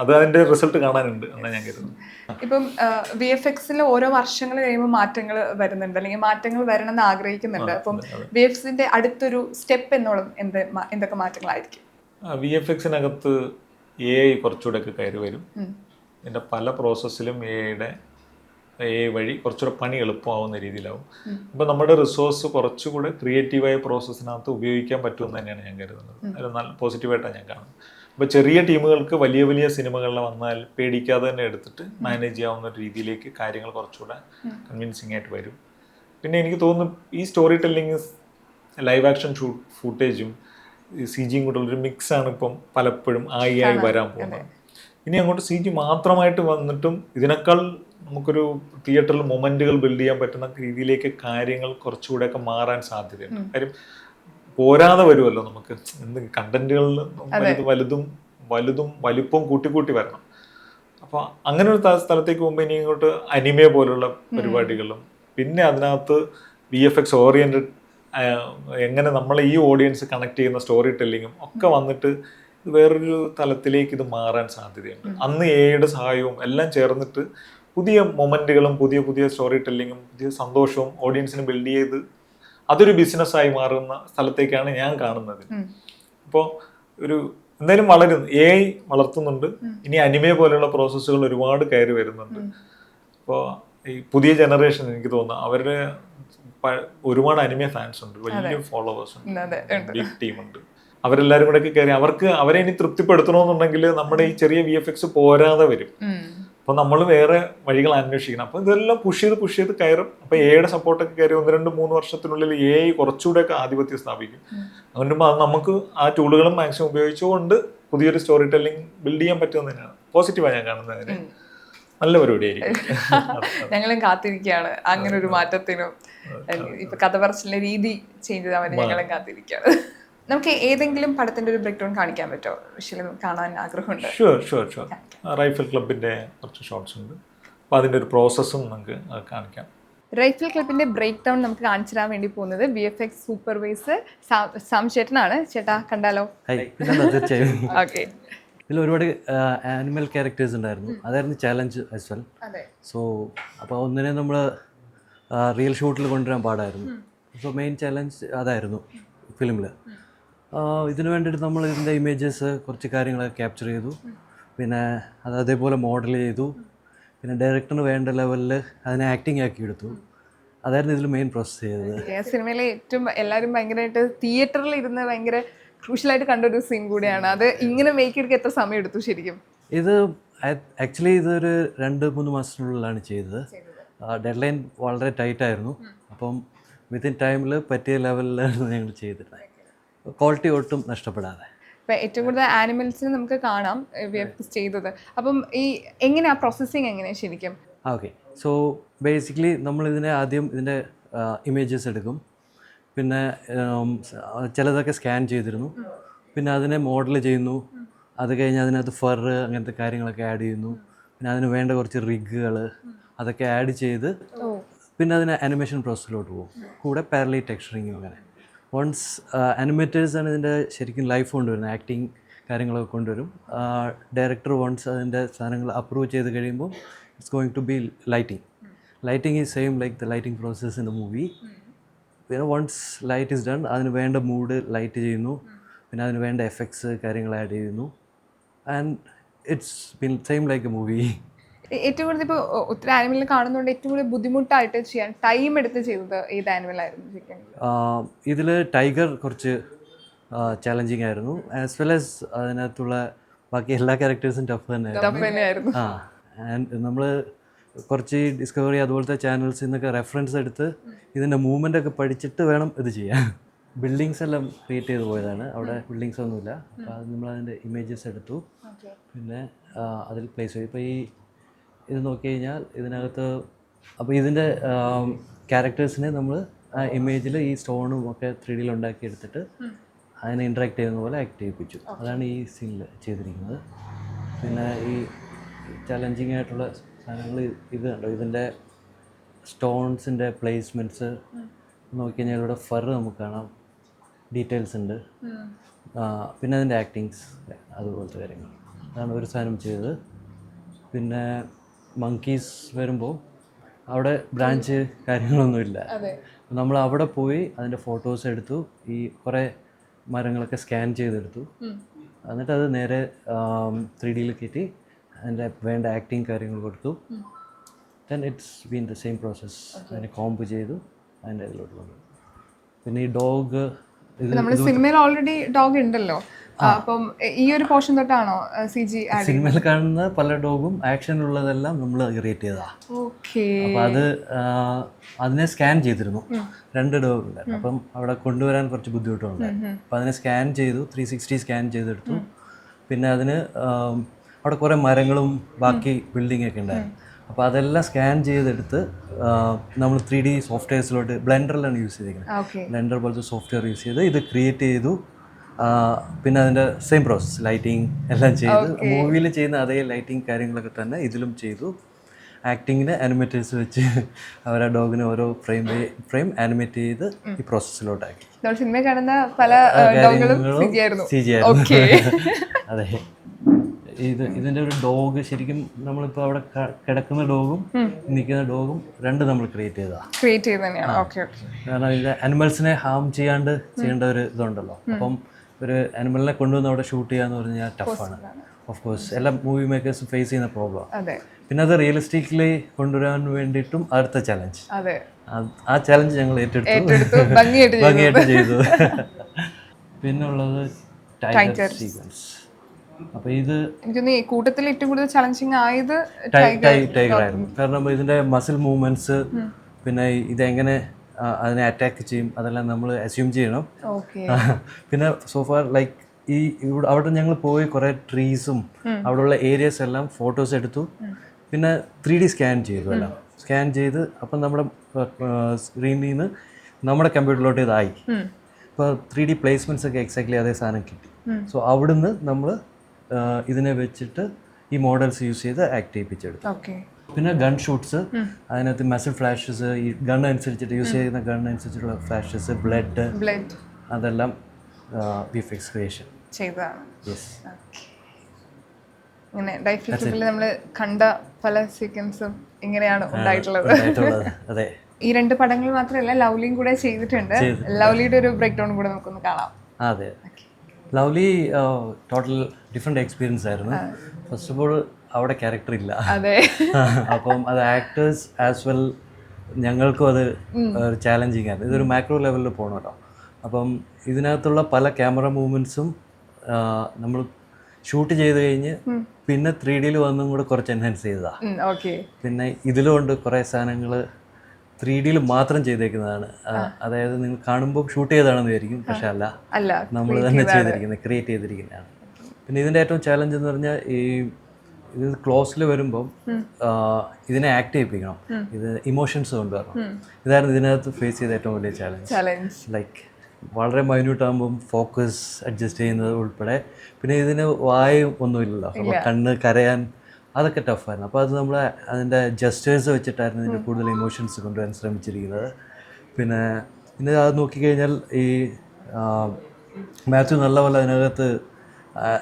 അത് അതിന്റെ റിസൾട്ട് കാണാനുണ്ട് എന്നാണ് ഞാൻ കരുതുന്നത്. ഇപ്പം VFX-ൽ ഓരോ വർഷങ്ങൾ കഴിയുമ്പോൾ മാറ്റങ്ങൾ വരുന്നുണ്ട്, അല്ലെങ്കിൽ മാറ്റങ്ങൾ വരണം എന്ന് ആഗ്രഹിക്കുന്നുണ്ട്. അപ്പം VFX-ന്റെ അടുത്തൊരു സ്റ്റെപ്പ് എന്നോളം എന്തൊക്കെ മാറ്റങ്ങളായിരിക്കും? VFX-നകത്ത് AI കുറച്ചുകൂടെ ഒക്കെ കയറി വരും. ഇതിൻ്റെ പല പ്രോസസ്സിലും AI വഴി കുറച്ചുകൂടെ പണി എളുപ്പമാവുന്ന രീതിയിലാവും. അപ്പോൾ നമ്മുടെ റിസോഴ്സ് കുറച്ചുകൂടെ ക്രിയേറ്റീവായ പ്രോസസ്സിനകത്ത് ഉപയോഗിക്കാൻ പറ്റുമെന്ന് തന്നെയാണ് ഞാൻ കരുതുന്നത്. അത് നല്ല പോസിറ്റീവായിട്ടാണ് ഞാൻ കാണുന്നത്. അപ്പോൾ ചെറിയ ടീമുകൾക്ക് വലിയ വലിയ സിനിമകളിൽ വന്നാൽ പേടിക്കാതെ തന്നെ എടുത്തിട്ട് മാനേജ് ചെയ്യാവുന്ന രീതിയിലേക്ക് കാര്യങ്ങൾ കുറച്ചുകൂടെ കൺവിൻസിങ് ആയിട്ട് വരും. പിന്നെ എനിക്ക് തോന്നുന്നു ഈ സ്റ്റോറി ടെല്ലിങ് ലൈവ് ആക്ഷൻ ഫുട്ടേജും CG കൂടെ ഉള്ളൊരു മിക്സാണ് ഇപ്പം പലപ്പോഴും ആയി വരാൻ പോകുന്നത്. ഇനി അങ്ങോട്ട് CG മാത്രമായിട്ട് വന്നിട്ടും ഇതിനേക്കാൾ നമുക്കൊരു തിയേറ്ററിൽ മൊമെന്റുകൾ ബിൽഡ് ചെയ്യാൻ പറ്റുന്ന രീതിയിലേക്ക് കാര്യങ്ങൾ കുറച്ചുകൂടെയൊക്കെ മാറാൻ സാധ്യതയുണ്ട്. കാര്യം പോരാതെ വരുമല്ലോ, നമുക്ക് എന്ത് കണ്ടന്റുകളിൽ വലുതും വലിപ്പവും കൂട്ടി വരണം. അപ്പോൾ അങ്ങനെ ഒരു സ്ഥലത്തേക്ക് പോകുമ്പോൾ ഇനി ഇങ്ങോട്ട് അനിമെ പോലുള്ള പരിപാടികളും പിന്നെ അതിനകത്ത് VFX ഓറിയന്റഡ് എങ്ങനെ നമ്മളെ ഈ ഓഡിയൻസ് കണക്ട് ചെയ്യുന്ന സ്റ്റോറി ടെല്ലിങ്ങും ഒക്കെ വന്നിട്ട് വേറൊരു തലത്തിലേക്ക് ഇത് മാറാൻ സാധ്യതയുണ്ട്. അന്ന് AI സഹായവും എല്ലാം ചേർന്നിട്ട് പുതിയ മൊമെന്റുകളും പുതിയ സ്റ്റോറി ടെല്ലിങ്ങും പുതിയ സന്തോഷവും ഓഡിയൻസിന് ബിൽഡ് ചെയ്ത് അതൊരു ബിസിനസ്സായി മാറുന്ന സ്ഥലത്തേക്കാണ് ഞാൻ കാണുന്നത്. അപ്പോൾ എന്തായാലും AI വളർത്തുന്നുണ്ട്. ഇനി അനിമെ പോലെയുള്ള പ്രോസസ്സുകൾ ഒരുപാട് കയറി വരുന്നുണ്ട്. അപ്പോൾ ഈ പുതിയ ജനറേഷൻ എനിക്ക് തോന്നുന്നു അവരുടെ ഒരുപാട് അനിമെ ഫാൻസ് ഉണ്ട്, വലിയ ഫോളോവേഴ്സ് ഉണ്ട്, ബിഗ് ടീമുണ്ട്. അവരെല്ലാവരും കൂടെ ഒക്കെ കയറി അവരെ ഇനി തൃപ്തിപ്പെടുത്തണമെന്നുണ്ടെങ്കിൽ നമ്മുടെ ഈ ചെറിയ VFX പോരാതെ വരും. അപ്പോൾ നമ്മൾ വേറെ വഴികൾ അന്വേഷിക്കണം. അപ്പോൾ ഇതെല്ലാം പുഷ് ചെയ്ത് കയറും. അപ്പോൾ AI സപ്പോർട്ടൊക്കെ കയറി 1, 2, 3 വർഷത്തിനുള്ളിൽ AI കുറച്ചുകൂടെയൊക്കെ ആധിപത്യം സ്ഥാപിക്കും. അതുകൊണ്ട് അത് നമുക്ക് ആ ടൂളുകളും മാക്സിമം ഉപയോഗിച്ചുകൊണ്ട് പുതിയൊരു സ്റ്റോറി ടെല്ലിംഗ് ബിൽഡ് ചെയ്യാൻ പറ്റുമെന്ന് തന്നെയാണ് പോസിറ്റീവായി ഞാൻ കാണുന്നതിന്. നല്ല പരിപാടിയായിരിക്കും. ഞങ്ങളും കാത്തിരിക്കുകയാണ് അങ്ങനെ ഒരു മാറ്റത്തിനും. ഇപ്പൊ കഥ പറച്ചിലെ രീതി ചേഞ്ച് ചെയ്യാൻ വേണ്ടി ഞങ്ങളും കാത്തിരിക്കുകയാണ്. നമുക്ക് ഏതെങ്കിലും പടത്തിന്റെ ഒരു ബ്രേക്ക് ഡൗൺ കാണിക്കാൻ പറ്റുമോ? വിഷ്വൽ കാണാൻ ആഗ്രഹമുണ്ട്. ഷുവർ. റൈഫിൾ ക്ലബിന്റെ കുറച്ച് ഷോർട്സ് ഉണ്ട്, അപ്പോൾ അതിന്റെ ഒരു പ്രോസസ്സും നമുക്ക് കാണിക്കാം. റൈഫിൾ ക്ലബിന്റെ ബ്രേക്ക് ഡൗൺ നമുക്ക് കാണിച്ചു തരാൻ വേണ്ടി പോകുന്നത് VFX സൂപ്പർവൈസർ സാം ചേട്ടനാണ്. ചേട്ടാ കണ്ടാലോ? തീർച്ചയായും. ഓക്കെ. ഇതിൽ ഒരുപാട് ആനിമൽ ക്യാരക്ടേഴ്സ് ഉണ്ടായിരുന്നു. അതായിരുന്നു ചാലഞ്ച് ആസ് വെൽ. സോ അപ്പോൾ ഒന്നിനെ നമ്മൾ റിയൽ ഷൂട്ടിൽ കൊണ്ടുവരാൻ പാടായിരുന്നു. സോ മെയിൻ ചാലഞ്ച് അതായിരുന്നു ഫിലിമിൽ. ഇതിനു വേണ്ടിയിട്ട് നമ്മൾ ഇതിൻ്റെ ഇമേജസ് കുറച്ച് കാര്യങ്ങളൊക്കെ ക്യാപ്ചർ ചെയ്തു. പിന്നെ അതേപോലെ മോഡൽ ചെയ്തു. പിന്നെ ഡയറക്ടറിന് വേണ്ട ലെവലിൽ അതിനെ ആക്ടിങ് ആക്കി എടുത്തു. അതായിരുന്നു ഇതിൽ മെയിൻ പ്രോസസ്സ് ചെയ്തത്. സിനിമയിലെ ഏറ്റവും എല്ലാവരും ഭയങ്കരമായിട്ട് തിയേറ്ററിൽ ഇരുന്ന് ഭയങ്കര ക്രൂഷ്യലായിട്ട് കണ്ടൊരു സീൻ കൂടിയാണ് അത്. ഇങ്ങനെ മേക്ക് എടുക്കാൻ എത്ര സമയം എടുത്തു ശരിക്കും? ഇത് ആക്ച്വലി ഇതൊരു 2-3 മാസത്തിനുള്ളിലാണ് ചെയ്തത്. ഡെഡ് ലൈൻ വളരെ ടൈറ്റായിരുന്നു. അപ്പം വിത്തിൻ ടൈമിൽ പറ്റിയ ലെവലിലാണ് ഞങ്ങൾ ചെയ്തിരുന്നത്, ക്വാളിറ്റി ഒട്ടും നഷ്ടപ്പെടാതെ. ഇപ്പം ഏറ്റവും കൂടുതൽ ആനിമൽസിന് നമുക്ക് കാണാം VFX ചെയ്തത്. അപ്പം എങ്ങനെയാണ് പ്രോസസ്സിങ് എങ്ങനെയാണ് ശരിക്കും? ഓക്കെ. സോ ബേസിക്കലി നമ്മളിതിനെ ആദ്യം ഇതിൻ്റെ ഇമേജസ് എടുക്കും. പിന്നെ ചിലതൊക്കെ സ്കാൻ ചെയ്തിരുന്നു. പിന്നെ അതിനെ മോഡൽ ചെയ്യുന്നു. അത് കഴിഞ്ഞ് അതിനകത്ത് ഫർ അങ്ങനത്തെ കാര്യങ്ങളൊക്കെ ആഡ് ചെയ്യുന്നു. പിന്നെ അതിന് വേണ്ട കുറച്ച് റിഗുകൾ അതൊക്കെ ആഡ് ചെയ്ത് പിന്നെ അതിന് ആനിമേഷൻ പ്രോസസ്സിലോട്ട് പോകും. കൂടെ പാരലൽ ടെക്സ്ചറിങ്ങും. അങ്ങനെ വൺസ് ആനിമേറ്റേഴ്സാണ് ഇതിൻ്റെ ശരിക്കും ലൈഫ് കൊണ്ടുവരുന്നത്. ആക്ടിങ് കാര്യങ്ങളൊക്കെ കൊണ്ടുവരും. ഡയറക്ടർ വൺസ് അതിൻ്റെ സാധനങ്ങൾ അപ്രൂവ് ചെയ്ത് കഴിയുമ്പോൾ it's going to be lighting is same like the lighting process in the movie. പിന്നെ വൺസ് ലൈറ്റ് ഇസ് ഡൺ അതിന് വേണ്ട മൂഡ് ലൈറ്റ് ചെയ്യുന്നു. പിന്നെ അതിന് വേണ്ട എഫക്ട്സ് കാര്യങ്ങൾ ആഡ് ചെയ്യുന്നു. And it's been same like A movie. ഏറ്റവും കൂടുതൽ ഇപ്പോൾ ഒത്തിരി ആനിമലിനെ കാണുന്നതുകൊണ്ട് ഏറ്റവും കൂടുതൽ ബുദ്ധിമുട്ടായിട്ട് ചെയ്യാൻ ടൈം എടുത്ത് ചെയ്തത് ഏത് ആനിമലായിരുന്നു? ഇതിൽ ടൈഗർ കുറച്ച് ചാലഞ്ചിങ് ആയിരുന്നു. ആസ് വെൽ ആസ് അതിനകത്തുള്ള ബാക്കി എല്ലാ ക്യാരക്ടേഴ്സും ടഫ് തന്നെയായിരുന്നു. ആൻഡ് നമ്മൾ കുറച്ച് ഡിസ്കവറി അതുപോലത്തെ ചാനൽസിൽ നിന്നൊക്കെ റെഫറൻസ് എടുത്ത് ഇതിൻ്റെ മൂവ്മെൻ്റ് ഒക്കെ പഠിച്ചിട്ട് വേണം ഇത് ചെയ്യാൻ. ബിൽഡിങ്സ് എല്ലാം ക്രിയേറ്റ് ചെയ്ത് പോയതാണ്. അവിടെ ബിൽഡിങ്സ് ഒന്നുമില്ല. അപ്പോൾ അത് നമ്മളതിൻ്റെ ഇമേജസ് എടുത്തു. പിന്നെ അതിൽ പ്ലേസ് ചെയ്തു. ഇപ്പോൾ ഇത് നോക്കി കഴിഞ്ഞാൽ ഇതിനകത്ത് അപ്പോൾ ഇതിൻ്റെ ക്യാരക്ടേഴ്സിനെ നമ്മൾ ആ ഇമേജിൽ ഈ സ്റ്റോണും ഒക്കെ 3D ഉണ്ടാക്കി എടുത്തിട്ട് അതിനെ ഇൻട്രാക്ട് ചെയ്യുന്ന പോലെ ആക്ട് ചെയ്യിപ്പിച്ചു. അതാണ് ഈ സീനിൽ ചെയ്തിരിക്കുന്നത്. പിന്നെ ഈ ചലഞ്ചിങ് ആയിട്ടുള്ള സാധനങ്ങൾ ഇത് കണ്ടോ, ഇതിൻ്റെ സ്റ്റോൺസിൻ്റെ പ്ലേസ്മെൻറ്റ്സ് നോക്കി കഴിഞ്ഞാൽ ഇവിടെ ഫർ നമുക്ക് കാണാം, ഡീറ്റെയിൽസ് ഉണ്ട്. പിന്നെ അതിൻ്റെ ആക്ടിങ്സ് അതുപോലത്തെ കാര്യങ്ങൾ. അതാണ് ഒരു സാധനം ചെയ്തത്. പിന്നെ മങ്കീസ് വരുമ്പോൾ അവിടെ ബ്രാഞ്ച് കാര്യങ്ങളൊന്നുമില്ല. നമ്മൾ അവിടെ പോയി അതിൻ്റെ ഫോട്ടോസ് എടുത്തു, ഈ കുറേ മരങ്ങളൊക്കെ സ്കാൻ ചെയ്തെടുത്തു, എന്നിട്ട് അത് നേരെ 3D കയറ്റി അതിൻ്റെ വേണ്ട ആക്ടിങ് കാര്യങ്ങൾ കൊടുത്തു. Then it's been the same process. അതിനെ കോംബ് ചെയ്തു അതിൻ്റെ ഇതിലോട്ട് വന്നു. പിന്നെ ഈ ഡോഗ് നമ്മുടെ സിനിമയിൽ ഓൾറെഡി ഡോഗ് ഉണ്ടല്ലോ, അപ്പം ഈ ഒരു പോർഷൻ തൊട്ടാണോ CG ആഡ്? സിനിമയിൽ കാണുന്ന പല ഡോഗും ആക്ഷനിലുള്ളതെല്ലാം നമ്മൾ ക്രിയേറ്റ് ചെയ്തതാ. ഓക്കെ. അപ്പം അത് അതിനെ സ്കാൻ ചെയ്തിരുന്നു, 2 ഡോഗ് ഉണ്ടായിരുന്നു. അപ്പം അവിടെ കൊണ്ടുവരാൻ കുറച്ച് ബുദ്ധിമുട്ടുണ്ട്. അപ്പം അതിനെ സ്കാൻ ചെയ്തു, 360 സ്കാൻ ചെയ്തെടുത്തു. പിന്നെ അതിന് അവിടെ കുറേ മരങ്ങളും ബാക്കി ബിൽഡിംഗ് ഒക്കെ ഉണ്ടായിരുന്നു. അപ്പോൾ അതെല്ലാം സ്കാൻ ചെയ്തെടുത്ത് നമ്മൾ 3D സോഫ്റ്റ്വെയർസിലോട്ട് ബ്ലെൻഡറിലാണ് യൂസ് ചെയ്തിരിക്കുന്നത്. ബ്ലെൻഡർ പോലത്തെ സോഫ്റ്റ്വെയർ യൂസ് ചെയ്ത് ഇത് ക്രിയേറ്റ് ചെയ്തു. പിന്നെ അതിൻ്റെ സെയിം പ്രോസസ്സ്, ലൈറ്റിങ് എല്ലാം ചെയ്തു. മൂവിയിൽ ചെയ്യുന്ന അതേ ലൈറ്റിങ് കാര്യങ്ങളൊക്കെ തന്നെ ഇതിലും ചെയ്തു. ആക്ടിങ്ങിന് ആനിമേറ്റേഴ്സ് വെച്ച് അവരെ ഡോഗിന് ഓരോ ഫ്രെയിം ആനിമേറ്റ് ചെയ്ത് ഈ പ്രോസസ്സിലോട്ടാക്കി. സിനിമ കാണുന്ന പല ഡോഗുകളും CG ആയിരുന്നു. അതെ. ഇതിൻ്റെ ഒരു ഡോഗ് ശരിക്കും നമ്മളിപ്പോൾ അവിടെ കിടക്കുന്ന ഡോഗും നിൽക്കുന്ന ഡോഗും 2 നമ്മൾ ക്രിയേറ്റ് ചെയ്തതാണ്. കാരണം ഇത് അനിമൽസിനെ ഹാം ചെയ്യാണ്ട് ചെയ്യേണ്ട ഒരു ഇതുണ്ടല്ലോ. അപ്പം ഒരു അനിമലിനെ കൊണ്ടുവന്ന് അവിടെ ഷൂട്ട് ചെയ്യാന്ന് പറഞ്ഞാൽ ടഫാണ്. ഓഫ് കോഴ്സ് എല്ലാ മൂവി മേക്കേഴ്സും ഫേസ് ചെയ്യുന്ന പ്രോബ്ലം. പിന്നെ അത് റിയലിസ്റ്റിക്കലി കൊണ്ടുവരാൻ വേണ്ടിയിട്ടും അടുത്ത ചലഞ്ച്. ആ ചലഞ്ച് ഞങ്ങൾ ഏറ്റെടുത്തു, ഭംഗിയായിട്ട് ചെയ്തു. പിന്നെ ഉള്ളത് ടൈഗർ സീക്വൻസ്. അപ്പോൾ ഇത് എനിക്ക് കൂട്ടത്തിൽ ഏറ്റവും കൂടുതൽ ചലഞ്ചിങ് ആയത് ടൈഗർ ആയിരുന്നു. കാരണം ഇതിൻ്റെ മസിൽ മൂവ്മെന്റ്സ്, പിന്നെ ഇതെങ്ങനെ അതിനെ അറ്റാക്ക് ചെയ്യും അതെല്ലാം നമ്മൾ അസ്യൂം ചെയ്യണം. പിന്നെ സോഫാർ ലൈക്ക് ഇവിടെ അവിടെ ഞങ്ങൾ പോയി കുറേ ട്രീസും അവിടെയുള്ള ഏരിയസ് എല്ലാം ഫോട്ടോസ് എടുത്തു. പിന്നെ 3D സ്കാൻ ചെയ്തു, എല്ലാം സ്കാൻ ചെയ്ത് അപ്പം നമ്മുടെ സ്ക്രീനിൽ നിന്ന് നമ്മുടെ കമ്പ്യൂട്ടറിലോട്ട് ഇതായി. ഇപ്പോൾ 3D പ്ലേസ്മെൻറ്റ്സ് ഒക്കെ എക്സാക്ട്ലി അതേ സാധനം കിട്ടി. സോ അവിടുന്ന് നമ്മൾ ഇതിനെ വെച്ചിട്ട് ഈ മോഡൽസ് യൂസ് ചെയ്ത് ആക്ട് ചെയ്യിപ്പിച്ചെടുത്തു. പിന്നെ ഗൺ ഷൂട്ട്സ്, അതിനകത്ത് മസിൽ ഫ്ലാഷസ്, ഈ ഗൺ അനുസരിച്ചിട്ട് യൂസ് ചെയ്യുന്ന ഗൺ അനുസരിച്ചിട്ടുള്ള ഫ്ലാഷസ്, ബ്ലഡ്, അതെല്ലാം VFX ക്രിയേഷൻ ചെയ്തതാണ്. നമ്മൾ കണ്ട പല സീക്വൻസും ഇങ്ങനെയാണ് ഉണ്ടായിട്ടുള്ളത്. അതെ. ഈ 2 പടങ്ങൾ മാത്രമല്ല, ലവ്ലിയും കൂടെ ചെയ്തിട്ടുണ്ട്. ലവ്ലിയുടെ ഒരു ബ്രേക്ക് ഡൗൺ കൂടെ നമുക്കൊന്ന് കാണാം. അതെ. ലവ്ലി ടോട്ടൽ ഡിഫറെൻ്റ് എക്സ്പീരിയൻസ് ആയിരുന്നു. ഫസ്റ്റ് ഓഫ് ഓൾ അവിടെ ക്യാരക്ടർ ഇല്ല. അപ്പം അത് ആക്ടേഴ്സ് ആസ് വെൽ ഞങ്ങൾക്കും അത് ഒരു ചാലഞ്ചിങ് ആയിരുന്നു. ഇതൊരു മാക്രോ ലെവലിൽ പോകണമല്ലോ. അപ്പം ഇതിനകത്തുള്ള പല ക്യാമറ മൂവ്മെൻറ്റ്സും നമ്മൾ ഷൂട്ട് ചെയ്ത് കഴിഞ്ഞ് പിന്നെ 3D വന്നും കൂടെ കുറച്ച് എൻഹാൻസ് ചെയ്തതാണ്. പിന്നെ ഇതിലുണ്ട് കുറേ സാധനങ്ങൾ 3D മാത്രം ചെയ്തേക്കുന്നതാണ്. അതായത് നിങ്ങൾ കാണുമ്പോൾ ഷൂട്ട് ചെയ്തതാണെന്ന് വിചാരിക്കും, പക്ഷെ അല്ല, നമ്മൾ തന്നെ ചെയ്തിരിക്കുന്നത്, ക്രിയേറ്റ് ചെയ്തിരിക്കുന്നതാണ്. പിന്നെ ഇതിൻ്റെ ഏറ്റവും ചാലഞ്ച് എന്ന് പറഞ്ഞാൽ ഇത് ക്ലോസിൽ വരുമ്പം ഇതിനെ ആക്ട് ചെയ്യിപ്പിക്കണം, ഇത് ഇമോഷൻസ് കൊണ്ടുവരണം. ഇതായിരുന്നു ഇതിനകത്ത് ഫേസ് ചെയ്ത ഏറ്റവും വലിയ ചാലഞ്ച്. ലൈക്ക് വളരെ മൈന്യൂട്ട് ആകുമ്പം ഫോക്കസ് അഡ്ജസ്റ്റ് ചെയ്യുന്നത് ഉൾപ്പെടെ. പിന്നെ ഇതിന് വായും ഒന്നുമില്ലല്ലോ, അപ്പോൾ കണ്ണ് കരയാൻ അതൊക്കെ ടഫായിരുന്നു. അപ്പോൾ അത് നമ്മൾ അതിൻ്റെ ജസ്റ്റേഴ്സ് വെച്ചിട്ടായിരുന്നു ഇതിൻ്റെ കൂടുതൽ ഇമോഷൻസ് കൊണ്ടുവരാൻ ശ്രമിച്ചിരിക്കുന്നത്. പിന്നെ അത് നോക്കിക്കഴിഞ്ഞാൽ ഈ മാത്യു നല്ല പോലെ അതിനകത്ത്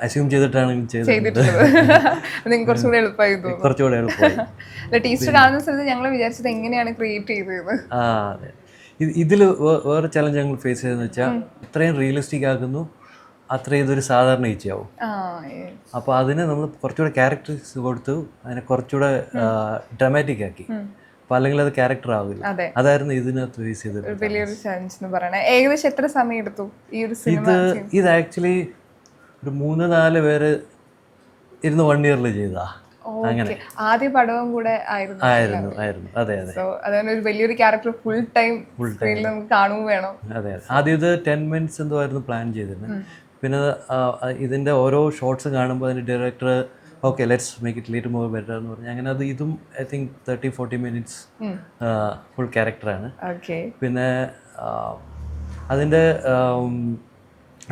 അസ്യൂം ചെയ്തിട്ടാണ് കുറച്ചുകൂടെ എളുപ്പമായി. ടീച്ചർ കാണുന്ന സ്ഥലത്ത് ഞങ്ങൾ വിചാരിച്ചത് എങ്ങനെയാണ് ക്രിയേറ്റ് ചെയ്തത്. അതെ. ഇതിൽ വേറെ ചലഞ്ച് ഞങ്ങൾ ഫേസ് ചെയ്തതെന്ന് വെച്ചാൽ ഇത്രയും റിയലിസ്റ്റിക് ആക്കുന്നു, അത്രയും ഇതൊരു സാധാരണ ഈച്ചയാവും. അപ്പോൾ അതിന് നമ്മൾ കുറച്ചുകൂടെ ക്യാരക്ടേഴ്സ് കൊടുത്തു, അതിനെ കുറച്ചുകൂടെ ഡ്രാമാറ്റിക് ആക്കി. അപ്പോൾ അല്ലെങ്കിൽ അത് ക്യാരക്ടർ ആവില്ല. അതായിരുന്നു ഇതിനകത്ത് ഫേസ് ചെയ്തത് വലിയൊരു ചലഞ്ച് എന്ന് പറയുന്നത്. ഏകദേശം എത്ര സമയം എടുത്തു ഈ ഒരു സിനിമ? ഇത് ആക്ച്വലി ഒരു 3-4 പേര് ഇരുന്ന് 1 ഇയറിൽ ചെയ്താ. അങ്ങനെ ആദ്യ പടവും കൂടെ ആയിരുന്നു. അതെ. അതാണ് ഒരു വലിയൊരു ക്യാരക്ടർ ഫുൾ ടൈം നമുക്ക് കാണുകയും വേണം. അതെ. ആദ്യം ഇത് 10 മിനിറ്റ്സ് എന്തോ ആയിരുന്നു പ്ലാൻ ചെയ്തിരുന്നത്. പിന്നെ ഇതിൻ്റെ ഓരോ ഷോർട്സ് കാണുമ്പോൾ അതിൻ്റെ director okay let's make it little more better എന്ന് പറഞ്ഞു. അങ്ങനെ അത് ഇതും ഐ തിങ്ക് 30-40 മിനിറ്റ്സ് ഫുൾ ക്യാരക്ടറാണ്. പിന്നെ അതിൻ്റെ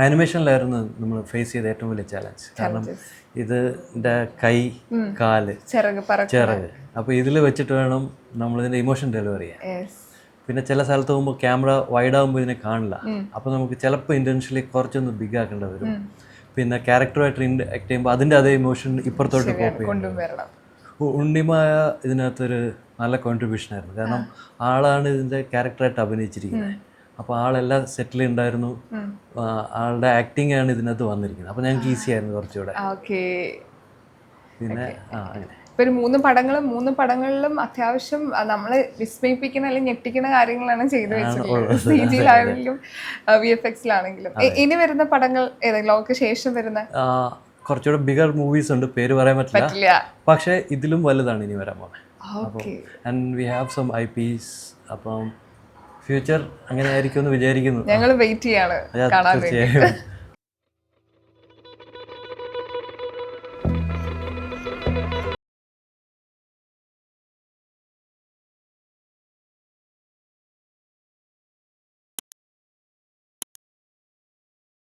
ആനിമേഷനിലായിരുന്നു നമ്മൾ ഫേസ് ചെയ്ത ഏറ്റവും വലിയ ചാലഞ്ച്. കാരണം ഇതിൻ്റെ കൈ, കാല്, ചിറക്, അപ്പോൾ ഇതിൽ വെച്ചിട്ട് വേണം നമ്മളിതിൻ്റെ ഇമോഷൻ ഡെലിവറി ചെയ്യാൻ. പിന്നെ ചില സ്ഥലത്ത് പോകുമ്പോൾ ക്യാമറ വൈഡ് ആകുമ്പോൾ ഇതിനെ കാണില്ല. അപ്പോൾ നമുക്ക് ചിലപ്പോൾ ഇൻറ്റൻഷ്യലി കുറച്ചൊന്ന് ബിഗ് ആക്കേണ്ടി വരും. പിന്നെ ക്യാരക്ടറുമായിട്ട് ഇൻറ്റാക്ട് ചെയ്യുമ്പോൾ അതിൻ്റെ അതേ ഇമോഷൻ ഇപ്പുറത്തോട്ട് കോപ്പ് ചെയ്യും. വരണം. ഉണ്ണിമായ ഇതിനകത്തൊരു നല്ല കോൺട്രിബ്യൂഷൻ ആയിരുന്നു. കാരണം ആളാണ് ഇതിൻ്റെ ക്യാരക്ടറായിട്ട് അഭിനയിച്ചിരിക്കുന്നത്. അപ്പോൾ ആളെല്ലാം സെറ്റിൽ ഉണ്ടായിരുന്നു. ആളുടെ ആക്ടിങ് ആണ് ഇതിനകത്ത് വന്നിരിക്കുന്നത്. അപ്പോൾ ഞങ്ങൾക്ക് ഈസി ആയിരുന്നു കുറച്ചുകൂടെ. ഓക്കെ. പിന്നെ അങ്ങനെ ഇപ്പൊ ഒരു 3 പടങ്ങളിലും അത്യാവശ്യം നമ്മളെ വിസ്മയിപ്പിക്കുന്ന അല്ലെങ്കിൽ ഞെട്ടിക്കുന്ന കാര്യങ്ങളാണ് ചെയ്തു വെച്ചിട്ടുള്ളത്. CG യിലാണെങ്കിലും VFX ലാണെങ്കിലും. ഇനി വരുന്ന പടങ്ങൾ ഏതെങ്കിലും ലോകക്ക് ശേഷം വരുന്ന കുറച്ചുകൂടെ ബിഗർ മൂവീസ് ഉണ്ട്, പേര് പറയാൻ പറ്റില്ല. പറ്റില്ല. പക്ഷേ ഇതിലും വലുതാണ് ഇനി വരാൻ പോകുന്നത്. Okay. And we have some IPs. അപ്പം ഫ്യൂച്ചർ അങ്ങനെ ആയിരിക്കും എന്ന് വിചാരിക്കുന്നു. ഞങ്ങൾ വെയിറ്റ് ചെയ്യാണ് കാണാൻ വേണ്ടി. തീർച്ചയായും.